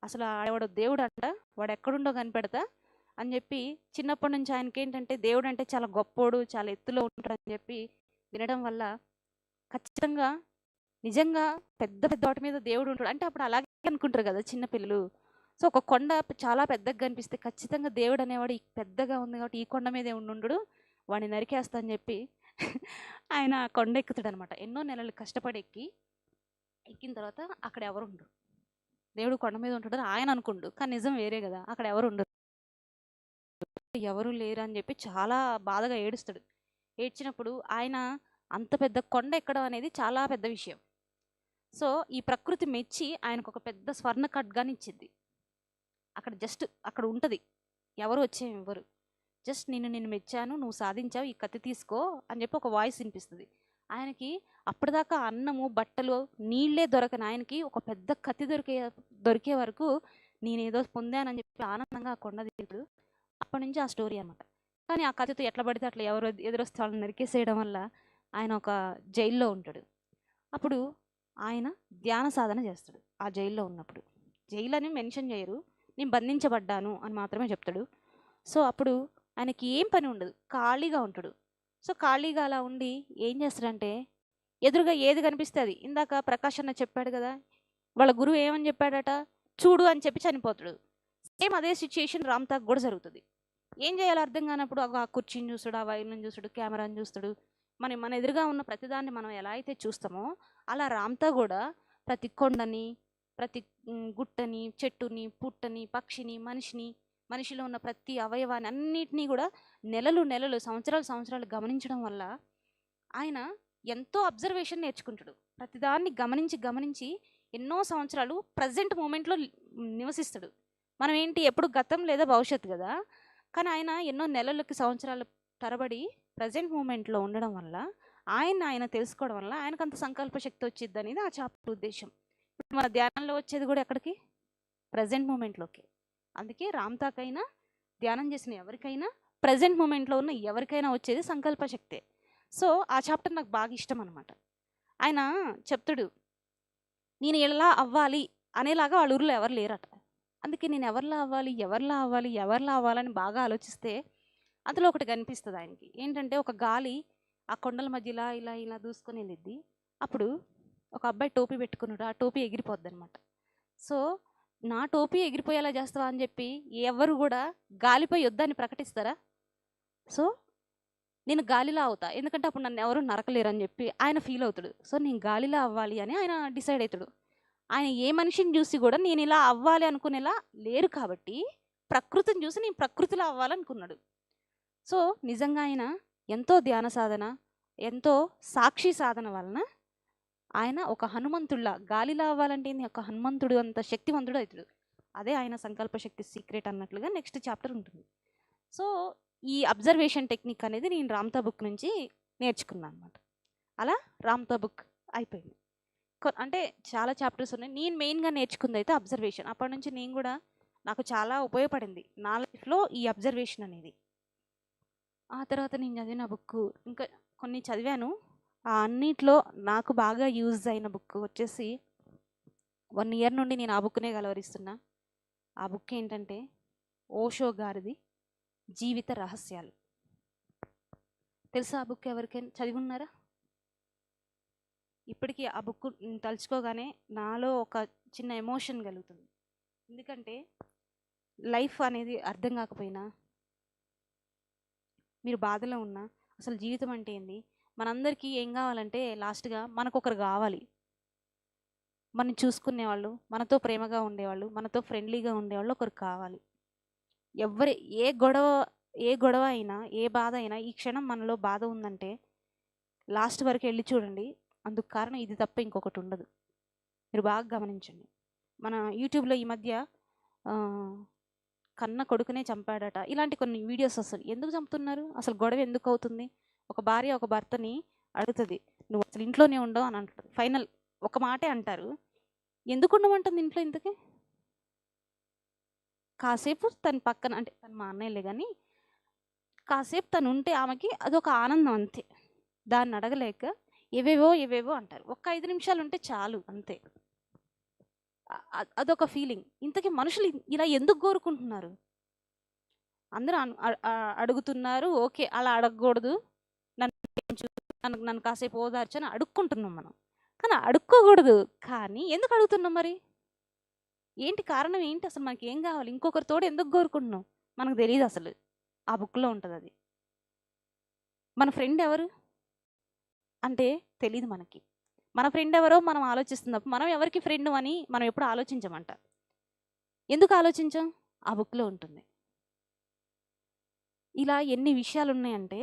అసలు ఆడవాడు దేవుడు అంట, వాడు ఎక్కడుండో కనిపెడతా అని చెప్పి చిన్నప్పటి నుంచి ఆయనకి ఏంటంటే దేవుడు అంటే చాలా గొప్పోడు, చాలా ఎత్తులో ఉంటాడు అని చెప్పి వినడం వల్ల ఖచ్చితంగా నిజంగా పెద్ద పెద్ద వాటి మీద దేవుడు ఉంటాడు అంటే అప్పుడు అలాగే అనుకుంటారు కదా చిన్నపిల్లలు. సో ఒక కొండ చాలా పెద్దగా కనిపిస్తే ఖచ్చితంగా దేవుడు అనేవాడు పెద్దగా ఉంది కాబట్టి ఈ కొండ మీదే ఉండడు, వాడిని నరికేస్తా అని చెప్పి ఆయన కొండ ఎక్కుతాడు అనమాట. ఎన్నో నెలలు కష్టపడి ఎక్కిన తర్వాత అక్కడ ఎవరు ఉండరు, దేవుడు కొండ మీద ఉంటాడు ఆయన అనుకుండు, కానీ నిజం వేరే కదా, అక్కడ ఎవరు ఉండరు, ఎవరు లేరు అని చెప్పి చాలా బాధగా ఏడుస్తాడు. ఏడ్చినప్పుడు ఆయన అంత పెద్ద కొండ ఎక్కడం అనేది చాలా పెద్ద విషయం. సో ఈ ప్రకృతి మెచ్చి ఆయనకు ఒక పెద్ద స్వర్ణ ఖడ్గాని ఇచ్చింది. అక్కడ జస్ట్ అక్కడ ఉంటుంది, ఎవరు వచ్చేవారు, జస్ట్ నిన్ను మెచ్చాను, నువ్వు సాధించావు, ఈ కత్తి తీసుకో అని చెప్పి ఒక వాయిస్ వినిపిస్తుంది. ఆయనకి అప్పటిదాకా అన్నము, బట్టలు, నీళ్ళే దొరకని ఆయనకి ఒక పెద్ద కత్తి దొరికే వరకు నేనేదో పొందానని చెప్పి ఆనందంగా ఆ కొండ దిగుతాడు. అప్పటి నుంచి ఆ స్టోరీ అనమాట. కానీ ఆ కథతో ఎట్లా పడితే అట్లా ఎవరు ఎదురొస్తే వాళ్ళని నరికేసేయడం వల్ల ఆయన ఒక జైల్లో ఉంటాడు. అప్పుడు ఆయన ధ్యాన సాధన చేస్తాడు ఆ జైల్లో ఉన్నప్పుడు. జైలు అని మెన్షన్ చేయరు, నేను బంధించబడ్డాను అని మాత్రమే చెప్తాడు. సో అప్పుడు ఆయనకి ఏం పని ఉండదు, ఖాళీగా ఉంటాడు. సో ఖాళీగా అలా ఉండి ఏం చేస్తాడంటే ఎదురుగా ఏది కనిపిస్తే అది, ఇందాక ప్రకాష్ అన్న చెప్పాడు కదా, వాళ్ళ గురువు ఏమని చెప్పాడట, చూడు అని చెప్పి చనిపోతాడు. సేమ్ అదే సిచ్యుయేషన్ రామ్తాక్ కూడా జరుగుతుంది. ఏం చేయాలో అర్థం కానప్పుడు ఆ కుర్చీని చూస్తాడు, ఆ వైర్లను చూస్తాడు, కెమెరాని చూస్తాడు. మన ఎదురుగా ఉన్న ప్రతిదాన్ని మనం ఎలా అయితే చూస్తామో అలా రామ్తా కూడా ప్రతి కొండని, ప్రతి గుట్టని, చెట్టుని, పుట్టని, పక్షిని, మనిషిలో ఉన్న ప్రతి అవయవాన్ని అన్నిటినీ కూడా నెలలు సంవత్సరాలు గమనించడం వల్ల ఆయన ఎంతో అబ్జర్వేషన్ నేర్చుకుంటాడు. ప్రతిదాన్ని గమనించి ఎన్నో సంవత్సరాలు ప్రజెంట్ మూమెంట్లో నివసిస్తాడు. మనం ఏంటి ఎప్పుడు గతం లేదా భవిష్యత్తు కదా, కానీ ఆయన ఎన్నో నెలలకి సంవత్సరాల తరబడి ప్రజెంట్ మూమెంట్లో ఉండడం వల్ల ఆయన తెలుసుకోవడం వల్ల ఆయనకు అంత సంకల్ప శక్తి వచ్చింది అనేది ఆ చాప్టర్ ఉద్దేశం. మన ధ్యానంలో వచ్చేది కూడా ఎక్కడికి? ప్రజెంట్ మూమెంట్లోకి. అందుకే రామ్తాకైనా ధ్యానం చేసిన ఎవరికైనా ప్రజెంట్ మూమెంట్లో ఉన్న ఎవరికైనా వచ్చేది సంకల్ప శక్తే. సో ఆ చాప్టర్ నాకు బాగా ఇష్టం అనమాట. ఆయన చెప్తాడు, నేను ఎలా అవ్వాలి అనేలాగా వాళ్ళ ఊరిలో ఎవరు లేరట. అందుకే నేను ఎవరిలా అవ్వాలని బాగా ఆలోచిస్తే అందులో ఒకటి కనిపిస్తుంది ఆయనకి. ఏంటంటే ఒక గాలి ఆ కొండల మధ్యలో ఇలా దూసుకొని వెళ్ళిద్ది. అప్పుడు ఒక అబ్బాయి టోపీ పెట్టుకున్నాడు, ఆ టోపీ ఎగిరిపోద్ది అనమాట. సో నా టోపీ ఎగిరిపోయేలా చేస్తావా అని చెప్పి ఎవరు కూడా గాలిపై యుద్ధాన్ని ప్రకటిస్తారా? సో నేను గాలిలా అవుతా, ఎందుకంటే అప్పుడు నన్ను ఎవరు నరకలేరు అని చెప్పి ఆయన ఫీల్ అవుతాడు. సో నేను గాలిలా అవ్వాలి అని ఆయన డిసైడ్ అవుతాడు. ఆయన ఏ మనిషిని చూసి కూడా నేను ఇలా అవ్వాలి అనుకునేలా లేరు కాబట్టి ప్రకృతిని చూసి నేను ప్రకృతిలో అవ్వాలనుకున్నాడు. సో నిజంగా ఆయన ఎంతో ధ్యాన సాధన, ఎంతో సాక్షి సాధన వలన ఆయన ఒక హనుమంతుడిలా, గాలిలా అవ్వాలంటే ఒక హనుమంతుడు అంత శక్తివంతుడు అవుతాడు. అదే ఆయన సంకల్ప శక్తి సీక్రెట్ అన్నట్లుగా నెక్స్ట్ చాప్టర్ ఉంటుంది. సో ఈ అబ్జర్వేషన్ టెక్నిక్ అనేది నేను రామ్తా బుక్ నుంచి నేర్చుకున్నాను అనమాట. అలా రామ్తా బుక్ అయిపోయింది. అంటే చాలా చాప్టర్స్ ఉన్నాయి. నేను మెయిన్గా నేర్చుకుంది అయితే అబ్జర్వేషన్. అప్పటి నుంచి నేను కూడా నాకు చాలా ఉపయోగపడింది నా లైఫ్లో ఈ అబ్జర్వేషన్ అనేది. ఆ తర్వాత నేను చదివిన బుక్ ఇంకా కొన్ని చదివాను. ఆ అన్నిట్లో నాకు బాగా యూజ్ అయిన బుక్ వచ్చేసి 1 year నుండి నేను ఆ బుక్నే కలవరిస్తున్నా. ఆ బుక్ ఏంటంటే ఓషో గారిది జీవిత రహస్యాలు. తెలుసా ఆ బుక్? ఎవరికైనా చదివి ఉన్నారా? ఇప్పటికీ ఆ బుక్ తలుచుకోగానే నాలో ఒక చిన్న ఎమోషన్ కలుగుతుంది. ఎందుకంటే లైఫ్ అనేది అర్థం కాకపోయినా, మీరు బాధలో ఉన్నా, అసలు జీవితం అంటే ఏంది, మనందరికీ ఏం కావాలంటే లాస్ట్గా మనకొకరు కావాలి. మనం చూసుకునేవాళ్ళు, మనతో ప్రేమగా ఉండేవాళ్ళు, మనతో ఫ్రెండ్లీగా ఉండేవాళ్ళు ఒకరు కావాలి. ఏ గొడవ అయినా, ఏ బాధ అయినా, ఈ క్షణం మనలో బాధ ఉందంటే లాస్ట్ వరకు వెళ్ళి చూడండి, అందుకు కారణం ఇది తప్ప ఇంకొకటి ఉండదు. మీరు బాగా గమనించండి. మన యూట్యూబ్లో ఈ మధ్య కన్న కొడుకునే చంపాడట, ఇలాంటి కొన్ని వీడియోస్ వస్తాయి. ఎందుకు చంపుతున్నారు? అసలు గొడవ ఎందుకు అవుతుంది? ఒక భార్య ఒక భర్తని అడుగుతుంది, నువ్వు అసలు ఇంట్లోనే ఉండవు అని అంటారు. ఫైనల్ ఒక మాటే అంటారు, ఎందుకు ఉండమంటుంది ఇంట్లో ఇంతకీ? కాసేపు తన పక్కన, అంటే తను మా అన్నయ్యలే కానీ, కాసేపు తను ఉంటే ఆమెకి అదొక ఆనందం అంతే. దాన్ని అడగలేక ఏవేవో అంటారు. ఒక్క 5 నిమిషాలు ఉంటే చాలు అంతే. అదొక ఫీలింగ్. ఇంతకీ మనుషులు ఇలా ఎందుకు కోరుకుంటున్నారు? అందరూ అడుగుతున్నారు, ఓకే, అలా అడగకూడదు, నన్ను కాసేపు ఓదార్చు అని అడుక్కుంటున్నాం మనం. కానీ అడుక్కోకూడదు. కానీ ఎందుకు అడుగుతున్నాం మరి? ఏంటి కారణం ఏంటి? అసలు మనకి ఏం కావాలి? ఇంకొకరి తోడు ఎందుకు కోరుకుంటున్నాం? మనకు తెలియదు అసలు. ఆ బుక్లో ఉంటుంది అది. మన ఫ్రెండ్ ఎవరు అంటే తెలియదు మనకి. మన ఫ్రెండ్ ఎవరో మనం ఆలోచిస్తున్నప్పుడు మనం ఎవరికి ఫ్రెండ్ అని మనం ఎప్పుడు ఆలోచించమంట. ఎందుకు ఆలోచించాం? ఆ బుక్లో ఉంటుంది. ఇలా ఎన్ని విషయాలు ఉన్నాయంటే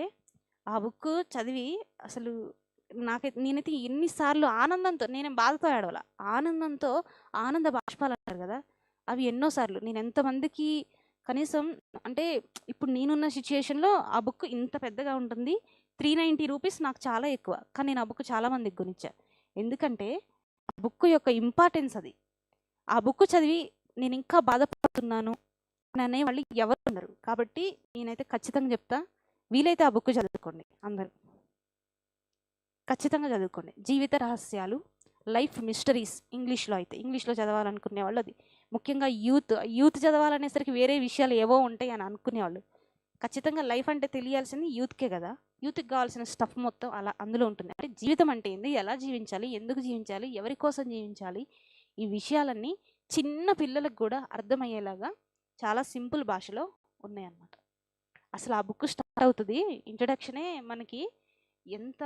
ఆ బుక్ చదివి అసలు నేనైతే ఎన్నిసార్లు ఆనందంతో, నేనేం బాధతో ఏడవల, ఆనందంతో, ఆనంద బాష్పాలు అంటారు కదా, అవి ఎన్నోసార్లు నేను ఎంతమందికి కనీసం, అంటే ఇప్పుడు నేనున్న సిచ్యుయేషన్లో ఆ బుక్ ఇంత పెద్దగా ఉంటుంది, 390 రూపీస్ నాకు చాలా ఎక్కువ, కానీ నేను ఆ బుక్ చాలామందికి కొనిచ్చా. ఎందుకంటే ఆ బుక్ యొక్క ఇంపార్టెన్స్ అది. ఆ బుక్ చదివి నేను ఇంకా బాధపడుతున్నాను అని అనేవాళ్ళు ఎవరు ఉన్నారు. కాబట్టి నేనైతే ఖచ్చితంగా చెప్తా, వీలైతే ఆ బుక్ చదువుకోండి, అందరూ ఖచ్చితంగా చదువుకోండి. జీవిత రహస్యాలు, లైఫ్ మిస్టరీస్. ఇంగ్లీష్లో చదవాలనుకునే వాళ్ళు, అది ముఖ్యంగా యూత్ చదవాలనేసరికి వేరే విషయాలు ఏవో ఉంటాయి అని అనుకునేవాళ్ళు, ఖచ్చితంగా లైఫ్ అంటే తెలియాల్సింది యూత్కే కదా, యూత్కి కావాల్సిన స్టఫ్ మొత్తం అలా అందులో ఉంటుంది. అంటే జీవితం అంటే ఏంది, ఎలా జీవించాలి, ఎందుకు జీవించాలి, ఎవరి కోసం జీవించాలి, ఈ విషయాలన్నీ చిన్న పిల్లలకు కూడా అర్థమయ్యేలాగా చాలా సింపుల్ భాషలో ఉన్నాయన్నమాట. అసలు ఆ బుక్ స్టార్ట్ అవుతుంది, ఇంట్రడక్షనే మనకి ఎంత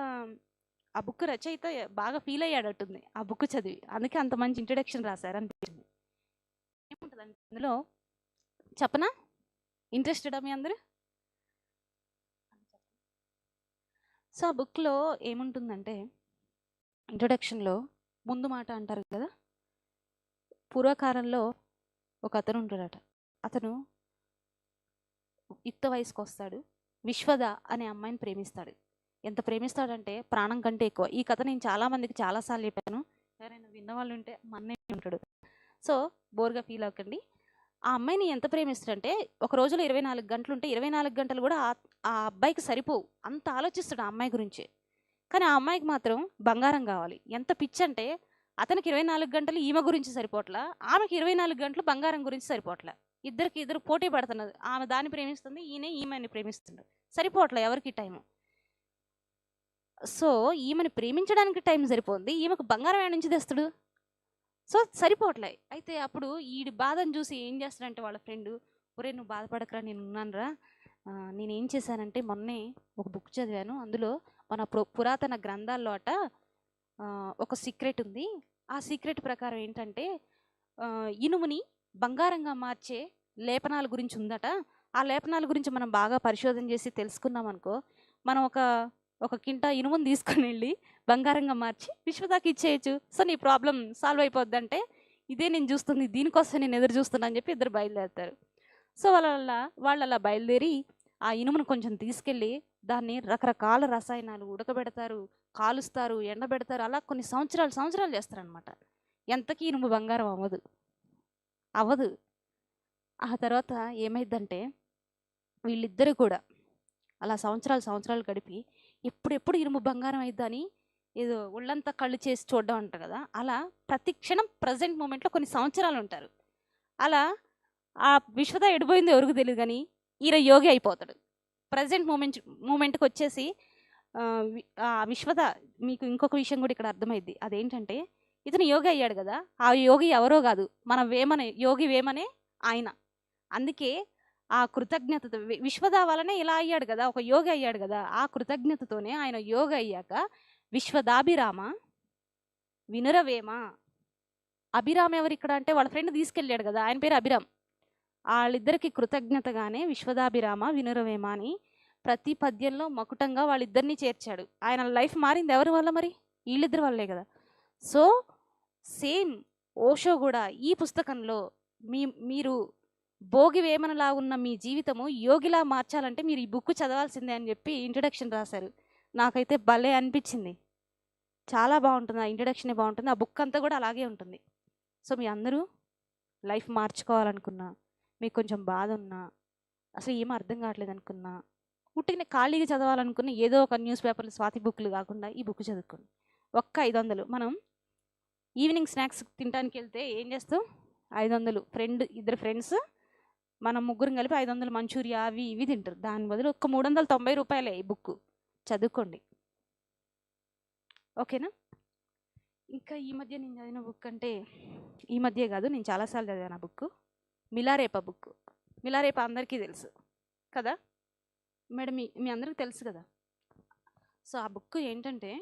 ఆ బుక్ రచయిత బాగా ఫీల్ అయ్యాడట్టుంది ఆ బుక్ చదివి, అందుకే అంత మంచి ఇంట్రడక్షన్ రాశారు అనిపించింది. ఏముంటుందండి అందులో చెప్పనా? ఇంట్రెస్టెడా మీ అందరు? సో ఆ బుక్లో ఏముంటుందంటే ఇంట్రొడక్షన్లో ముందు మాట అంటారు కదా, పూర్వకాలంలో ఒక అతను ఉంటాడట. అతను యుక్త వయసుకు వస్తాడు, విశ్వద అనే అమ్మాయిని ప్రేమిస్తాడు. ఎంత ప్రేమిస్తాడంటే ప్రాణం కంటే ఎక్కువ. ఈ కథ నేను చాలామందికి చాలాసార్లు చెప్పాను, ఎవరైనా విన్నవాళ్ళు ఉంటే మా అన్నయ్య ఉంటాడు, సో బోర్గా ఫీల్ అవ్వకండి. ఆ అమ్మాయిని ఎంత ప్రేమిస్తాడంటే ఒక రోజులో 24 గంటలు ఉంటే 24 గంటలు కూడా ఆ అబ్బాయికి సరిపోవు, అంత ఆలోచిస్తాడు ఆ అమ్మాయి గురించి. కానీ ఆ అమ్మాయికి మాత్రం బంగారం కావాలి. ఎంత పిచ్చి అంటే అతనికి 24 గంటలు ఈమె గురించి సరిపోట్లా, ఆమెకి 24 గంటలు బంగారం గురించి సరిపోట్లా. ఇద్దరు పోటీ పడుతున్నది. ఆమె దాన్ని ప్రేమిస్తుంది, ఈమెని ప్రేమిస్తున్నాడు, సరిపోవట్లే ఎవరికి టైము. సో ఈమెని ప్రేమించడానికి టైం సరిపోతుంది, ఈమెకు బంగారం ఏడ నుంచి తెస్తాడు? సో సరిపోవట్లే. అయితే అప్పుడు ఈ బాధను చూసి ఏం చేస్తాడంటే వాళ్ళ ఫ్రెండ్, ఒరే నువ్వు బాధపడకరా, నేను ఉన్నానురా, నేనేం చేశానంటే మొన్నే ఒక బుక్ చదివాను, అందులో మన పురాతన గ్రంథాల్లో అట ఒక సీక్రెట్ ఉంది. ఆ సీక్రెట్ ప్రకారం ఏంటంటే ఇనుముని బంగారంగా మార్చే లేపనాల గురించి ఉందట. ఆ లేపనాల గురించి మనం బాగా పరిశోధన చేసి తెలుసుకున్నాం అనుకో, మనం ఒక కింటా ఇనుముని తీసుకొని వెళ్ళి బంగారంగా మార్చి విశ్వదాకి ఇచ్చేయచ్చు. సో నీ ప్రాబ్లం సాల్వ్ అయిపోద్ది అంటే, ఇదే నేను చూస్తుంది, దీనికోసం నేను ఎదురు చూస్తున్నా అని చెప్పి ఇద్దరు బయలుదేరుతారు. సో వాళ్ళు అలా బయలుదేరి ఆ ఇనుమును కొంచెం తీసుకెళ్ళి దాన్ని రకరకాల రసాయనాలు ఉడకబెడతారు, కాలుస్తారు, ఎండబెడతారు, అలా కొన్ని సంవత్సరాలు చేస్తారనమాట. ఎంతకీ ఇనుము బంగారం అవ్వదు. ఆ తర్వాత ఏమైందంటే వీళ్ళిద్దరు కూడా అలా సంవత్సరాలు గడిపి ఎప్పుడెప్పుడు ఇనుము బంగారం అయిద్దని ఏదో ఒళ్ళంతా కళ్ళు చేసి చూడడం అంటారు కదా, అలా ప్రతి క్షణం ప్రజెంట్ మూమెంట్లో కొన్ని సంవత్సరాలు ఉంటారు. అలా ఆ విశ్వద ఎడిపోయింది ఎవరికి తెలియదు, కానీ ఈయన యోగి అయిపోతాడు. ప్రజెంట్ మూమెంట్కి వచ్చేసి ఆ విశ్వద, మీకు ఇంకొక విషయం కూడా ఇక్కడ అర్థమైద్ది. అదేంటంటే ఇతను యోగి అయ్యాడు కదా, ఆ యోగి ఎవరో కాదు, మన యోగి వేమనే ఆయన. అందుకే ఆ కృతజ్ఞతతో విశ్వద వలనే ఇలా అయ్యాడు కదా, ఒక యోగి అయ్యాడు కదా, ఆ కృతజ్ఞతతోనే ఆయన యోగి అయ్యాక విశ్వదాభిరామ వినురవేమ. అభిరామ్ ఎవరు ఇక్కడ అంటే వాళ్ళ ఫ్రెండ్ తీసుకెళ్ళాడు కదా, ఆయన పేరు అభిరామ్. వాళ్ళిద్దరికి కృతజ్ఞతగానే విశ్వదాభిరామ వినురవేమ అని ప్రతి పద్యంలో మకుటంగా వాళ్ళిద్దరినీ చేర్చాడు. ఆయన లైఫ్ మారింది ఎవరి వల్ల? మరి వీళ్ళిద్దరి వల్లే కదా. సో సేమ్ ఓషో కూడా ఈ పుస్తకంలో మీరు భోగి వేమనలా ఉన్న మీ జీవితము యోగిలా మార్చాలంటే మీరు ఈ బుక్ చదవాల్సిందే అని చెప్పి ఇంట్రడక్షన్ రాశారు. నాకైతే భలే అనిపించింది, చాలా బాగుంటుంది. ఆ ఇంట్రడక్షనే బాగుంటుంది, ఆ బుక్ అంతా కూడా అలాగే ఉంటుంది. సో మీ అందరూ లైఫ్ మార్చుకోవాలనుకున్నా, మీకు కొంచెం బాధ ఉన్నా, అసలు ఏం అర్థం కావట్లేదు అనుకున్నా, ఉట్టిని ఖాళీగా చదవాలనుకున్న ఏదో ఒక న్యూస్ పేపర్లు స్వాతి బుక్లు కాకుండా ఈ బుక్ చదువుకోండి. ఒక్క 500. మనం ఈవినింగ్ స్నాక్స్ తినడానికి వెళ్తే ఏం చేస్తాం? 500 ఇద్దరు ఫ్రెండ్స్ మనం ముగ్గురం కలిపి 500 మంచూరియా అవి ఇవి తింటారు. దాని బదులు ఒక్క 390 రూపాయలే ఈ బుక్, చదువుకోండి. ఓకేనా? ఇంకా ఈ మధ్య నేను చదివిన బుక్ అంటే, ఈ మధ్య కాదు, నేను చాలాసార్లు చదివాను ఆ బుక్, మిలారేపా బుక్. మిలారేపా అందరికీ తెలుసు కదా మేడం, మీ అందరికీ తెలుసు కదా. సో ఆ బుక్ ఏంటంటే,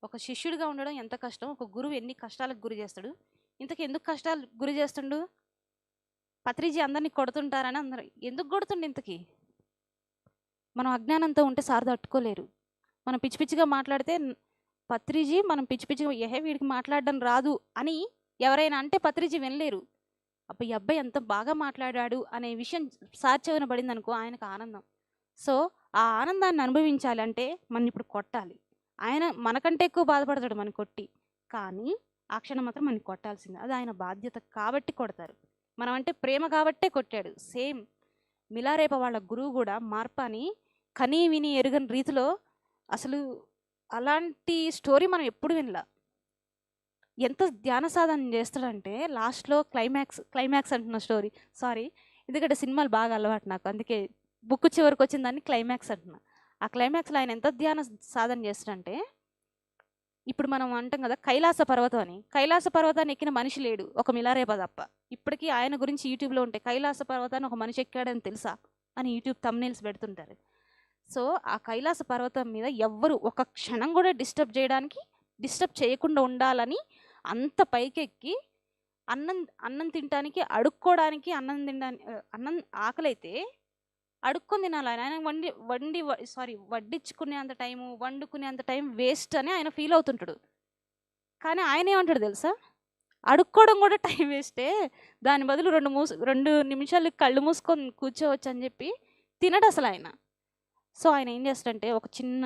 ఒక శిష్యుడిగా ఉండడం ఎంత కష్టం, ఒక గురువు ఎన్ని కష్టాలకు గురి చేస్తాడు. ఇంతకు ఎందుకు కష్టాలు గురి చేస్తుండు? పత్రిజీ అందరినీ కొడుతుంటారని అందరూ ఎందుకు కొడుతుండే? ఇంతకీ మనం అజ్ఞానంతో ఉంటే సార్ తట్టుకోలేరు. మనం పిచ్చి పిచ్చిగా మాట్లాడితే పత్రిజీ మనం పిచ్చి పిచ్చిగా వీడికి మాట్లాడడం రాదు అని ఎవరైనా అంటే పత్రిజీ వినలేరు. అప్పుడు ఈ అబ్బాయి ఎంత బాగా మాట్లాడాడు అనే విషయం సార్ చెవిన పడింది అనుకో, ఆయనకు ఆనందం. సో ఆ ఆనందాన్ని అనుభవించాలి అంటే మనం ఇప్పుడు కొట్టాలి. ఆయన మనకంటే ఎక్కువ బాధపడతాడు మనకి కొట్టి, కానీ ఆ క్షణం మాత్రం మనకి కొట్టాల్సిందే, అది ఆయన బాధ్యత కాబట్టి కొడతారు. మనం అంటే ప్రేమ కాబట్టే కొట్టాడు. సేమ్ మిలారేప వాళ్ళ గురువు కూడా మార్పాని కనీ విని ఎరుగని రీతిలో, అసలు అలాంటి స్టోరీ మనం ఎప్పుడు వినలా. ఎంత ధ్యాన సాధన చేస్తాడంటే లాస్ట్లో క్లైమాక్స్ అంటున్న స్టోరీ, సారీ ఎందుకంటే సినిమాలు బాగా అలవాటు నాకు, అందుకే బుక్ చివరికి వచ్చిన దాన్ని క్లైమాక్స్ అంటున్నా. ఆ క్లైమాక్స్లో ఆయన ఎంత ధ్యాన సాధన చేస్తాడంటే ఇప్పుడు మనం అంటాం కదా కైలాస పర్వతం అని. కైలాస పర్వతాన్ని ఎక్కిన మనిషి లేడు, ఒక మిలారేప తప్ప. ఇప్పటికీ ఆయన గురించి యూట్యూబ్లో ఉంటాయి, కైలాస పర్వతాన్ని ఒక మనిషి ఎక్కాడని తెలుసా అని యూట్యూబ్ థంబ్నెయిల్స్ పెడుతుంటారు. సో ఆ కైలాస పర్వతం మీద ఎవ్వరు ఒక క్షణం కూడా డిస్టర్బ్ చేయకుండా ఉండాలని అంత పైకెక్కి అన్నం అన్నం తినడానికి అడుక్కోవడానికి, అన్నం ఆకలైతే అడుక్కొని తినాలి. ఆయన వడ్డించుకునే అంత టైము, వండుకునే అంత టైం వేస్ట్ అని ఆయన ఫీల్ అవుతుంటాడు. కానీ ఆయన ఏమంటాడు తెలుసా, అడుక్కోవడం కూడా టైం వేస్టే, దాని బదులు 2 నిమిషాలు కళ్ళు మూసుకొని కూర్చోవచ్చు అని చెప్పి తినడు అసలు ఆయన. సో ఆయన ఏం చేస్తాడంటే ఒక చిన్న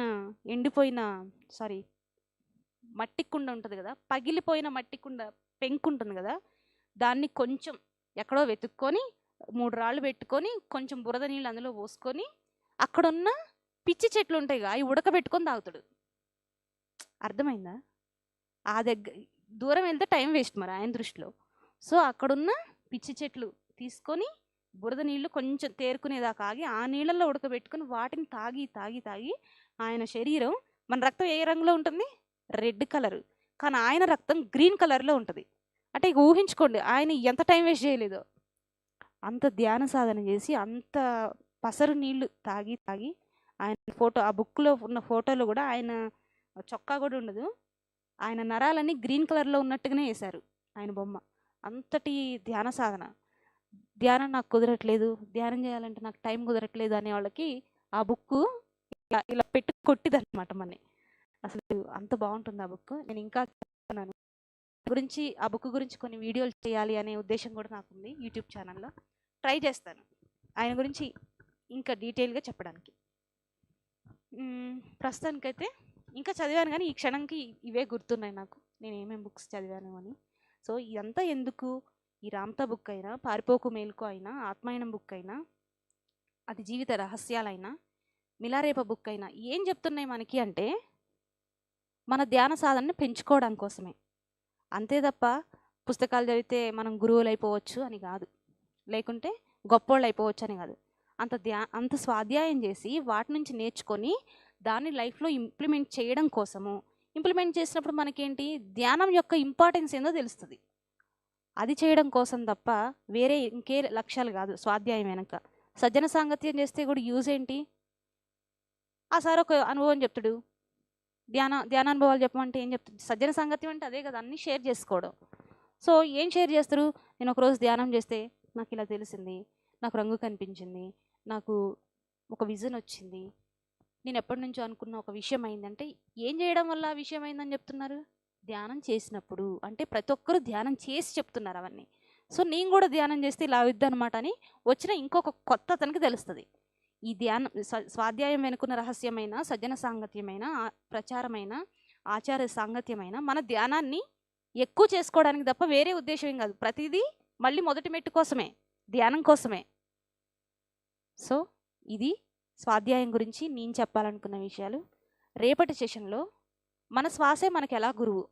ఎండిపోయిన మట్టి కుండ ఉంటుంది కదా, పగిలిపోయిన మట్టి కుండ పెంకు ఉంటుంది కదా, దాన్ని కొంచెం ఎక్కడో వెతుక్కొని 3 రాళ్ళు పెట్టుకొని కొంచెం బురద నీళ్ళు అందులో పోసుకొని అక్కడున్న పిచ్చి చెట్లు ఉంటాయి అవి ఉడకబెట్టుకొని తాగుతాడు. అర్థమైందా? ఆ దూరం వెళ్తే టైం వేస్ట్ మరి ఆయన దృష్టిలో. సో అక్కడున్న పిచ్చి చెట్లు తీసుకొని బురద నీళ్ళు కొంచెం తేరుకునేదాకా ఆగి ఆ నీళ్ళల్లో ఉడకబెట్టుకొని వాటిని తాగి తాగి తాగి ఆయన శరీరం, మన రక్తం ఏ రంగులో ఉంటుంది? Red colour. కానీ ఆయన రక్తం గ్రీన్ కలర్లో ఉంటుంది. అంటే ఇక ఊహించుకోండి ఆయన ఎంత టైం వేస్ట్ చేయలేదో. అంత ధ్యాన సాధన చేసి అంత పసరు నీళ్లు తాగి తాగి ఆయన ఫోటో, ఆ బుక్లో ఉన్న ఫోటోలో కూడా ఆయన చొక్కా కూడా ఉండదు, ఆయన నరాలన్నీ గ్రీన్ కలర్లో ఉన్నట్టుగానే వేశారు ఆయన బొమ్మ. అంతటి ధ్యాన సాధన. ధ్యానం నాకు కుదరట్లేదు, ధ్యానం చేయాలంటే నాకు టైం కుదరట్లేదు అనే వాళ్ళకి ఆ బుక్ ఇలా పెట్టి కొట్టిదన్నమాట మనని. అసలు అంత బాగుంటుంది ఆ బుక్. నేను ఇంకా చెప్తున్నాను గురించి, ఆ బుక్ గురించి కొన్ని వీడియోలు చేయాలి అనే ఉద్దేశం కూడా నాకు ఉంది. యూట్యూబ్ ఛానల్లో ట్రై చేస్తాను ఆయన గురించి ఇంకా డీటెయిల్గా చెప్పడానికి. ప్రస్తుతానికైతే ఇంకా చదివాను కానీ ఈ క్షణంకి ఇవే గుర్తున్నాయి నాకు, నేను ఏమేమి బుక్స్ చదివాను అని. సో ఇదంతా ఎందుకు, ఈ రామ్తా బుక్ అయినా, పారిపోకు మేలుకు అయినా, ఆత్మాయణం బుక్ అయినా, అది జీవిత రహస్యాలైనా, మిలారేప బుక్ అయినా ఏం చెప్తున్నాయి మనకి అంటే మన ధ్యాన సాధనని పెంచుకోవడం కోసమే. అంతే తప్ప పుస్తకాలు చదివితే మనం గురువులు అయిపోవచ్చు అని కాదు, లేకుంటే గొప్పోళ్ళు అయిపోవచ్చు అని కాదు. అంత స్వాధ్యాయం చేసి వాటి నుంచి నేర్చుకొని దాన్ని లైఫ్లో ఇంప్లిమెంట్ చేయడం కోసము. ఇంప్లిమెంట్ చేసినప్పుడు మనకేంటి, ధ్యానం యొక్క ఇంపార్టెన్స్ ఏందో తెలుస్తుంది. అది చేయడం కోసం తప్ప వేరే ఇంకే లక్ష్యాలు కాదు. స్వాధ్యాయం వెనక సజ్జన సాంగత్యం చేస్తే కూడా యూజ్ ఏంటి? ఆ సార్ ఒక అనుభవం చెప్తాడు, ధ్యానానుభవాలు చెప్పమంటే ఏం చెప్తాడు? సజ్జన సాంగత్యం అంటే అదే కదా, అన్నీ షేర్ చేసుకోవడం. సో ఏం షేర్ చేస్తారు? నేను ఒకరోజు ధ్యానం చేస్తే నాకు ఇలా తెలిసింది, నాకు రంగు కనిపించింది, నాకు ఒక విజన్ వచ్చింది, నేను ఎప్పటి నుంచో అనుకున్న ఒక విషయం అయిందంటే ఏం చేయడం వల్ల ఆ విషయం అయిందని చెప్తున్నారు? ధ్యానం చేసినప్పుడు. అంటే ప్రతి ఒక్కరూ ధ్యానం చేసి చెప్తున్నారు అవన్నీ. సో నేను కూడా ధ్యానం చేస్తే ఇలా అవుద్ది అనమాట అని వచ్చిన ఇంకొక కొత్త అతనికి తెలుస్తుంది. ఈ ధ్యానం స్వాధ్యాయం వెనుకున్న రహస్యమైన, సజ్జన సాంగత్యమైన, ప్రచారమైన, ఆచార్య సాంగత్యమైన మన ధ్యానాన్ని ఎక్కువ చేసుకోవడానికి తప్ప వేరే ఉద్దేశం ఏం కాదు. ప్రతిదీ మళ్ళీ మొదటి మెట్టు కోసమే, ధ్యానం కోసమే. సో ఇది స్వాధ్యాయం గురించి నేను చెప్పాలనుకున్న విషయాలు. రేపటి సెషన్లో మన శ్వాసే మనకు ఎలా గురువు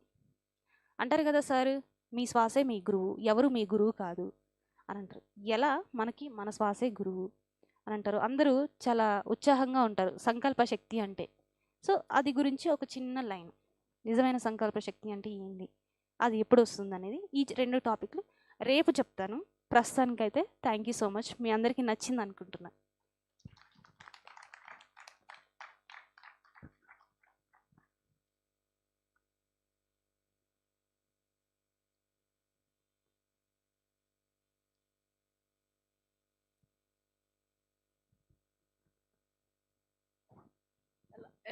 అంటారు కదా సార్, మీ శ్వాసే మీ గురువు, ఎవరు మీ గురువు కాదు అని అంటారు. ఎలా మనకి మన శ్వాసే గురువు అని అంటారు. అందరూ చాలా ఉత్సాహంగా ఉంటారు సంకల్ప శక్తి అంటే. సో అది గురించి ఒక చిన్న లైన్, నిజమైన సంకల్ప శక్తి అంటే ఏంటి, అది ఎప్పుడు వస్తుంది అనేది, ఈ 2 టాపిక్లు రేపు చెప్తాను. ప్రస్తుతానికైతే థ్యాంక్ యూ సో మచ్. మీ అందరికీ నచ్చింది అనుకుంటున్నాను.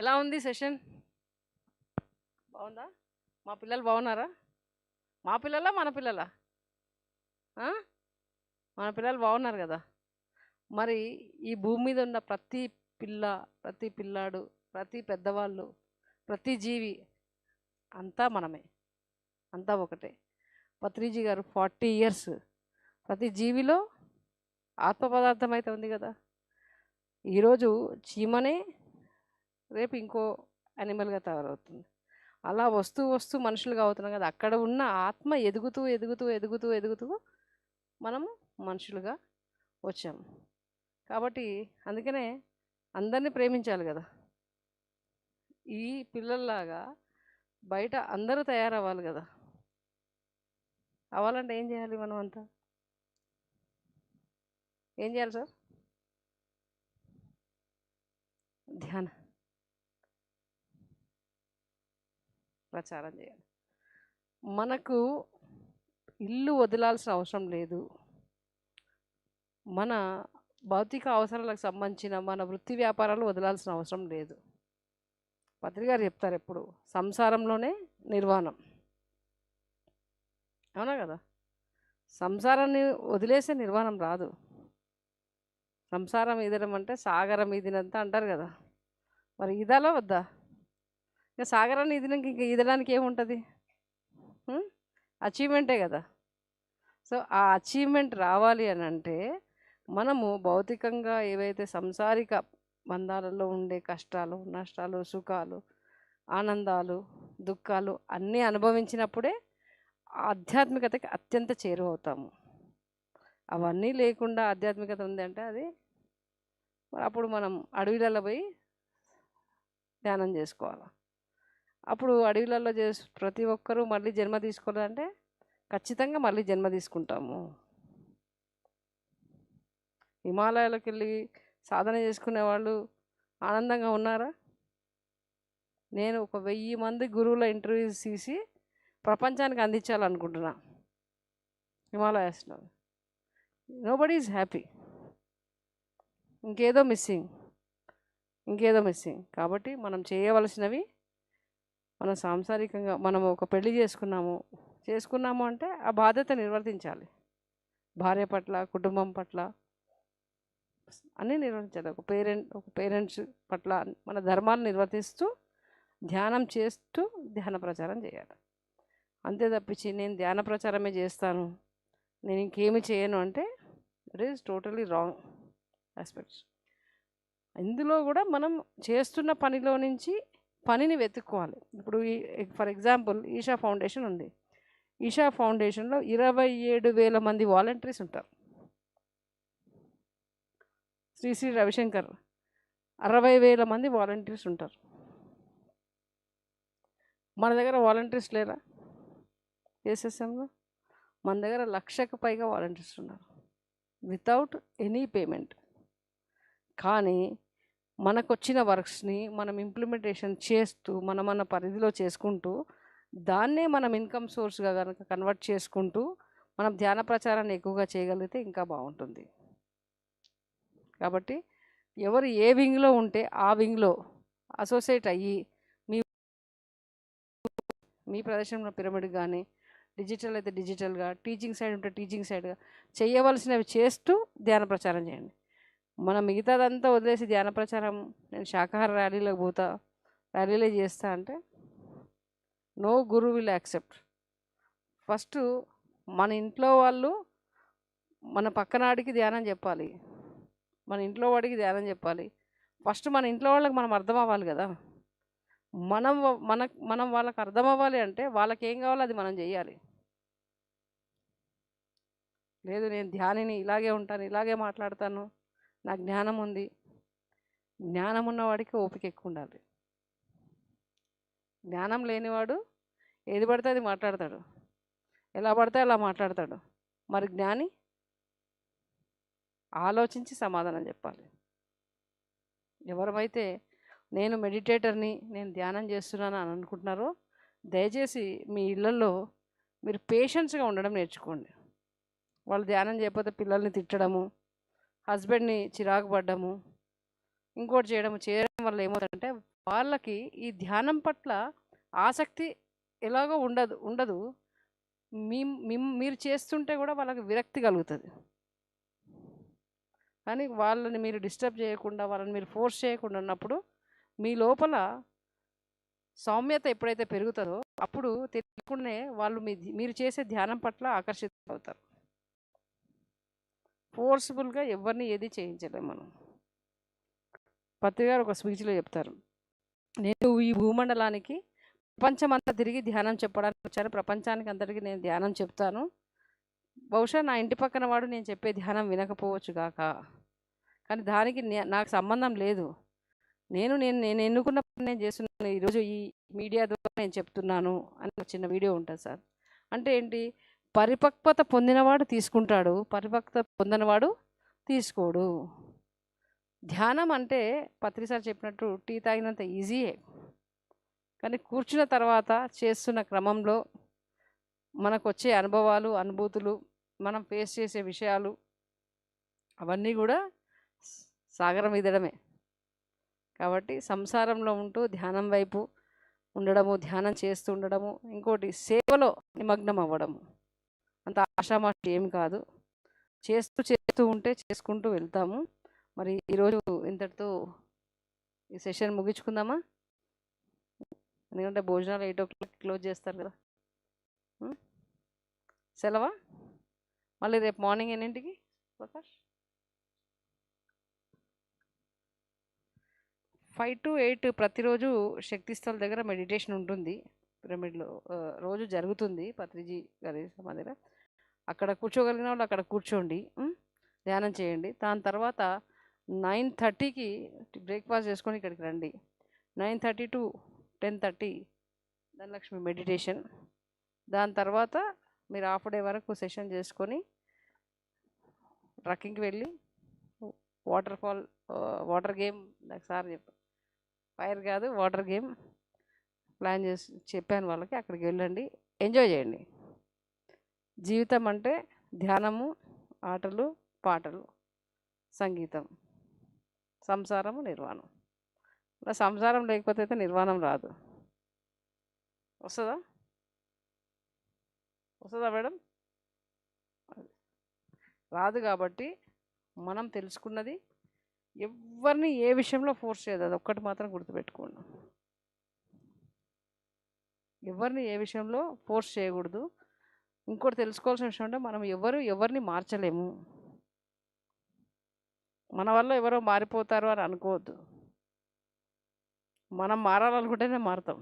ఎలా ఉంది సెషన్? బాగుందా? మా పిల్లలు బాగున్నారా? మా పిల్లలా మన పిల్లలా? మన పిల్లలు బాగున్నారు కదా. మరి ఈ భూమి మీద ఉన్న ప్రతి పిల్లాడు, ప్రతి పెద్దవాళ్ళు, ప్రతి జీవి అంతా మనమే, అంతా ఒకటే. పత్రిజీ గారు 40 ఇయర్స్ ప్రతి జీవిలో ఆత్మ పదార్థం అయితే ఉంది కదా. ఈరోజు చీమనే రేపు ఇంకో యానిమల్గా తయారవుతుంది. అలా వస్తూ మనుషులుగా అవుతున్నాం కదా. అక్కడ ఉన్న ఆత్మ ఎదుగుతూ మనము మనుషులుగా వచ్చాము. కాబట్టి అందుకనే అందరినీ ప్రేమించాలి కదా. ఈ పిల్లల్లాగా బయట అందరూ తయారవ్వాలి కదా. అవ్వాలంటే ఏం చేయాలి మనం అంతా? ఏం చేయాలి సార్? ధ్యాన ప్రచారం చేయాలి. మనకు ఇల్లు వదలాల్సిన అవసరం లేదు. మన భౌతిక అవసరాలకు సంబంధించిన మన వృత్తి వ్యాపారాలు వదలాల్సిన అవసరం లేదు. పత్రి గారు చెప్తారు ఎప్పుడు, సంసారంలోనే నిర్వాణం. అవునా కదా? సంసారాన్ని వదిలేసే నిర్వాణం రాదు. సంసారం ఈదడం అంటే సాగరం ఈదినంత అంటారు కదా. మరి ఈదాలా వద్దా? ఇంకా సాగరాన్ని ఈదినాక ఇంకా ఈదడానికి ఏముంటుంది? అచీవ్మెంటే కదా. సో ఆ అచీవ్మెంట్ రావాలి అని అంటే మనము భౌతికంగా ఏవైతే సంసారిక బంధాలలో ఉండే కష్టాలు, నష్టాలు, సుఖాలు, ఆనందాలు, దుఃఖాలు అన్నీ అనుభవించినప్పుడే ఆధ్యాత్మికతకి అత్యంత చేరువవుతాము. అవన్నీ లేకుండా ఆధ్యాత్మికత ఉందంటే అది మరి అప్పుడు మనం అడవిలలో పోయి ధ్యానం చేసుకోవాలి. అప్పుడు అడవిలలో ప్రతి ఒక్కరూ మళ్ళీ జన్మ తీసుకోవాలంటే ఖచ్చితంగా మళ్ళీ జన్మ తీసుకుంటాము. హిమాలయాలకు వెళ్ళి సాధన చేసుకునే వాళ్ళు ఆనందంగా ఉన్నారా? నేను ఒక 1000 మంది గురువుల ఇంటర్వ్యూస్ తీసి ప్రపంచానికి అందించాలనుకుంటున్నా. హిమాలయాస్లో నోబడీ ఈజ్ హ్యాపీ. ఇంకేదో మిస్సింగ్. కాబట్టి మనం చేయవలసినవి, మనం సాంసారికంగా మనం ఒక పెళ్లి చేసుకున్నాము అంటే ఆ బాధ్యత నిర్వర్తించాలి. భార్య పట్ల, కుటుంబం పట్ల అన్నీ నిర్వర్తించాలి. ఒక పేరెంట్స్ పట్ల మన ధర్మాలు నిర్వర్తిస్తూ ధ్యానం చేస్తూ ధ్యాన ప్రచారం చేయాలి. అంతే తప్పించి నేను ధ్యాన ప్రచారమే చేస్తాను, నేను ఇంకేమి చేయను అంటే it is totally wrong aspects. ఇందులో కూడా మనం చేస్తున్న పనిలో నుంచి పనిని వెతుక్కోవాలి. ఇప్పుడు ఫర్ ఎగ్జాంపుల్ ఈషా ఫౌండేషన్ ఉంది. ఈషా ఫౌండేషన్లో 27,000 మంది వాలంటీర్స్ ఉంటారు. శ్రీ రవిశంకర్ 60,000 మంది వాలంటీర్స్ ఉంటారు. మన దగ్గర వాలంటీర్స్ లేరా? ఏఎస్ఎస్ఎంలో మన దగ్గర 1,00,000కు పైగా వాలంటీర్స్ ఉన్నారు వితౌట్ ఎనీ పేమెంట్. కానీ మనకు వచ్చిన వర్క్స్ని మనం ఇంప్లిమెంటేషన్ చేస్తూ మన పరిధిలో చేసుకుంటూ దాన్నే మనం ఇన్కమ్ సోర్స్గా కనుక కన్వర్ట్ చేసుకుంటూ మనం ధ్యాన ప్రచారాన్ని ఎక్కువగా చేయగలిగితే ఇంకా బాగుంటుంది. కాబట్టి ఎవరు ఏ వింగ్లో ఉంటే ఆ వింగ్లో అసోసియేట్ అయ్యి మీ ప్రదేశంలో పిరమిడ్ కానీ, డిజిటల్ అయితే డిజిటల్గా, టీచింగ్ సైడ్ ఉంటే టీచింగ్ సైడ్గా చేయవలసినవి చేస్తూ ధ్యాన ప్రచారం చేయండి. మనం మిగతాదంతా వదిలేసి ధ్యాన ప్రచారం నేను శాకాహార ర్యాలీలోకి పోతా, ర్యాలీలే చేస్తా అంటే నో గురు విల్ యాక్సెప్ట్. ఫస్ట్ మన ఇంట్లో వాళ్ళు మన పక్కనాడికి ధ్యానం చెప్పాలి, మన ఇంట్లో వాడికి ధ్యానం చెప్పాలి. ఫస్ట్ మన ఇంట్లో వాళ్ళకి మనం అర్థం అవ్వాలి కదా. మనం వాళ్ళకి అర్థం అవ్వాలి అంటే వాళ్ళకి ఏం కావాలో అది మనం చెయ్యాలి. లేదు నేను ధ్యానిని, ఇలాగే ఉంటాను, ఇలాగే మాట్లాడతాను, నాకు జ్ఞానం ఉంది. జ్ఞానం ఉన్నవాడికి ఓపిక ఎక్కువ ఉండాలి. జ్ఞానం లేనివాడు ఏది పడితే అది మాట్లాడతాడు, ఎలా పడితే అలా మాట్లాడతాడు. మరి జ్ఞాని ఆలోచించి సమాధానం చెప్పాలి. ఎవరైతే నేను మెడిటేటర్ని, నేను ధ్యానం చేస్తున్నాను అని అనుకుంటున్నారో దయచేసి మీ ఇళ్ళల్లో మీరు పేషెన్స్గా ఉండడం నేర్చుకోండి. వాళ్ళు ధ్యానం చేయకపోతే పిల్లల్ని తిట్టడము, హస్బెండ్ని చిరాకు పడ్డము, ఇంకోటి చేయడం వల్ల ఏమవుతుందంటే వాళ్ళకి ఈ ధ్యానం పట్ల ఆసక్తి ఎలాగో ఉండదు. మీరు చేస్తుంటే కూడా వాళ్ళకి విరక్తి కలుగుతుంది. కానీ వాళ్ళని మీరు డిస్టర్బ్ చేయకుండా, వాళ్ళని మీరు ఫోర్స్ చేయకుండా ఉన్నప్పుడు మీ లోపల సౌమ్యత ఎప్పుడైతే పెరుగుతారో అప్పుడు తెలియకుండానే వాళ్ళు మీరు చేసే ధ్యానం పట్ల ఆకర్షితులవుతారు. ఫోర్స్ఫుల్గా ఎవరిని ఏది చేయించలేము మనం. పత్రి గారు ఒక స్పీచ్లో చెప్తారు, నేను ఈ భూమండలానికి ప్రపంచమంతా తిరిగి ధ్యానం చెప్పడానికి వచ్చాను, ప్రపంచానికి అందరికీ నేను ధ్యానం చెప్తాను. బహుశా నా ఇంటి పక్కన వాడు నేను చెప్పే ధ్యానం వినకపోవచ్చు కాక, కానీ దానికి నాకు సంబంధం లేదు. నేను ఎన్నుకున్న నేను చేస్తున్నాను ఈరోజు ఈ మీడియా ద్వారా నేను చెప్తున్నాను అని ఒక చిన్న వీడియో ఉంటుంది సార్. అంటే ఏంటి, పరిపక్వత పొందినవాడు తీసుకుంటాడు, పరిపక్వత పొందినవాడు తీసుకోడు. ధ్యానం అంటే పత్రి సార్ చెప్పినట్టు టీ తాగినంత ఈజీయే, కానీ కూర్చున్న తర్వాత చేస్తున్న క్రమంలో మనకు వచ్చే అనుభవాలు, అనుభూతులు, మనం ఫేస్ చేసే విషయాలు అవన్నీ కూడా సాగరం ఈదడమే. కాబట్టి సంసారంలో ఉంటూ ధ్యానం వైపు ఉండడము, ధ్యానం చేస్తూ ఉండడము, ఇంకోటి సేవలో నిమగ్నం అవ్వడము అంత ఆషామాషి ఏం కాదు. చేస్తూ చేస్తూ ఉంటే చేసుకుంటూ వెళ్తాము. మరి ఈరోజు ఇంతటితో ఈ సెషన్ ముగించుకుందామా? ఎందుకంటే భోజనాలు 8 o'clock క్లోజ్ చేస్తారు కదా. సెలవా? మళ్ళీ రేపు మార్నింగ్ ఎన్నింటికి ప్రకాష్? 5 to 8 ప్రతిరోజు శక్తిస్థల్ దగ్గర మెడిటేషన్ ఉంటుంది. పిరమిడ్లో రోజు జరుగుతుంది పత్రిజీ గారి సమాధి దగ్గర. అక్కడ కూర్చోగలిగిన వాళ్ళు అక్కడ కూర్చోండి, ధ్యానం చేయండి. దాని తర్వాత 9:30కి బ్రేక్ఫాస్ట్ చేసుకొని ఇక్కడికి రండి. 9:30 to 10:30 ధనలక్ష్మి మెడిటేషన్. దాని తర్వాత మీరు హాఫ్ డే వరకు సెషన్ చేసుకొని ట్రక్కింగ్కి వెళ్ళి వాటర్ గేమ్, నాకు సార్ చెప్పారు, ఫైర్ కాదు వాటర్ గేమ్ ప్లాన్ చేసి చెప్పాను వాళ్ళకి. అక్కడికి వెళ్ళండి, ఎంజాయ్ చేయండి. జీవితం అంటే ధ్యానము, ఆటలు, పాటలు, సంగీతం, సంసారము, నిర్వాణం. ఇలా సంసారం లేకపోతే అయితే నిర్వాణం రాదు. వస్తుందా మేడం? రాదు. కాబట్టి మనం తెలుసుకున్నది ఎవరిని ఏ విషయంలో ఫోర్స్ చేయదు. అది ఒక్కటి మాత్రం గుర్తుపెట్టుకోండి, ఎవరిని ఏ విషయంలో ఫోర్స్ చేయకూడదు. ఇంకోటి తెలుసుకోవాల్సిన విషయం అంటే మనం ఎవరిని మార్చలేము. మన వల్ల ఎవరో మారిపోతారు అని అనుకోవద్దు. మనం మారాలనుకుంటేనే మారుతాం.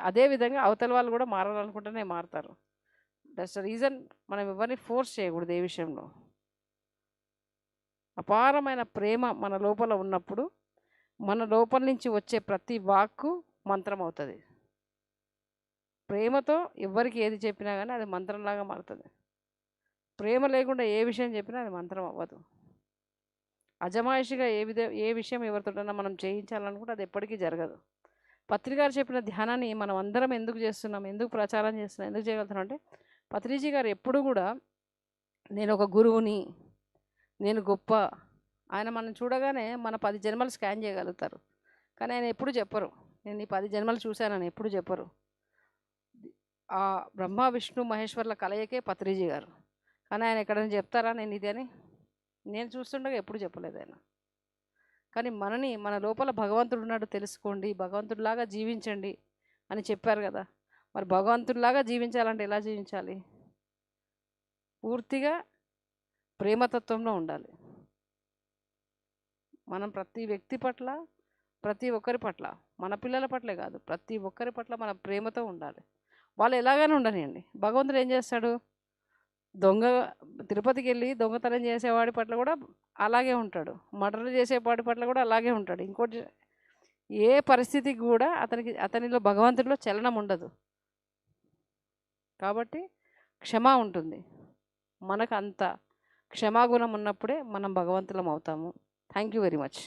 అదేవిధంగా అవతల వాళ్ళు కూడా మారాలనుకుంటేనే మారుతారు. దట్స్ ద రీజన్ మనం ఎవరిని ఫోర్స్ చేయకూడదు ఏ విషయంలో. అపారమైన ప్రేమ మన లోపల ఉన్నప్పుడు మన లోపల నుంచి వచ్చే ప్రతి వాక్కు మంత్రం అవుతుంది. ప్రేమతో ఎవరికి ఏది చెప్పినా కానీ అది మంత్రంలాగా మారుతుంది. ప్రేమ లేకుండా ఏ విషయం చెప్పినా అది మంత్రం అవ్వదు. అజమాయిషిగా ఏ విషయం ఎవరితోటన్నా మనం చేయించాలనుకుంటే అది ఎప్పటికీ జరగదు. పత్రిగారు చెప్పిన ధ్యానాన్ని మనం అందరం ఎందుకు చేస్తున్నాం, ఎందుకు ప్రచారం చేస్తున్నాం, ఎందుకు చేయగలుగుతున్నాం అంటే పత్రిజీ గారు ఎప్పుడు కూడా నేను ఒక గురువుని, నేను గొప్ప, ఆయన మనం చూడగానే మన 10 జన్మలు స్కాన్ చేయగలుగుతారు. కానీ ఆయన ఎప్పుడు చెప్పరు నేను ఈ 10 జన్మలు చూశానని ఎప్పుడు చెప్పరు. ఆ బ్రహ్మ విష్ణు మహేశ్వర్ల కలయికే పత్రిజీ గారు. కానీ ఆయన ఎక్కడైనా చెప్తారా నేను ఇది అని? నేను చూస్తుండగా ఎప్పుడు చెప్పలేదు ఆయన. కానీ మన లోపల భగవంతుడు ఉన్నాడు తెలుసుకోండి, భగవంతుడిలాగా జీవించండి అని చెప్పారు కదా. మరి భగవంతుడిలాగా జీవించాలంటే ఎలా జీవించాలి? పూర్తిగా ప్రేమతత్వంలో ఉండాలి. మనం ప్రతి వ్యక్తి పట్ల, ప్రతి ఒక్కరి పట్ల, మన పిల్లల పట్లే కాదు ప్రతి ఒక్కరి పట్ల మన ప్రేమతో ఉండాలి. వాళ్ళు ఎలాగైనా ఉండనియండి. భగవంతుడు ఏం చేస్తాడు? తిరుపతికి వెళ్ళి దొంగతనం చేసేవాడి పట్ల కూడా అలాగే ఉంటాడు, మర్డర్ చేసేవాడి పట్ల కూడా అలాగే ఉంటాడు. ఇంకోటి ఏ పరిస్థితికి కూడా అతనిలో భగవంతుడిలో చలనం ఉండదు. కాబట్టి క్షమ ఉంటుంది. మనకు అంత క్షమాగుణం ఉన్నప్పుడే మనం భగవంతులం అవుతాము. Thank you very much.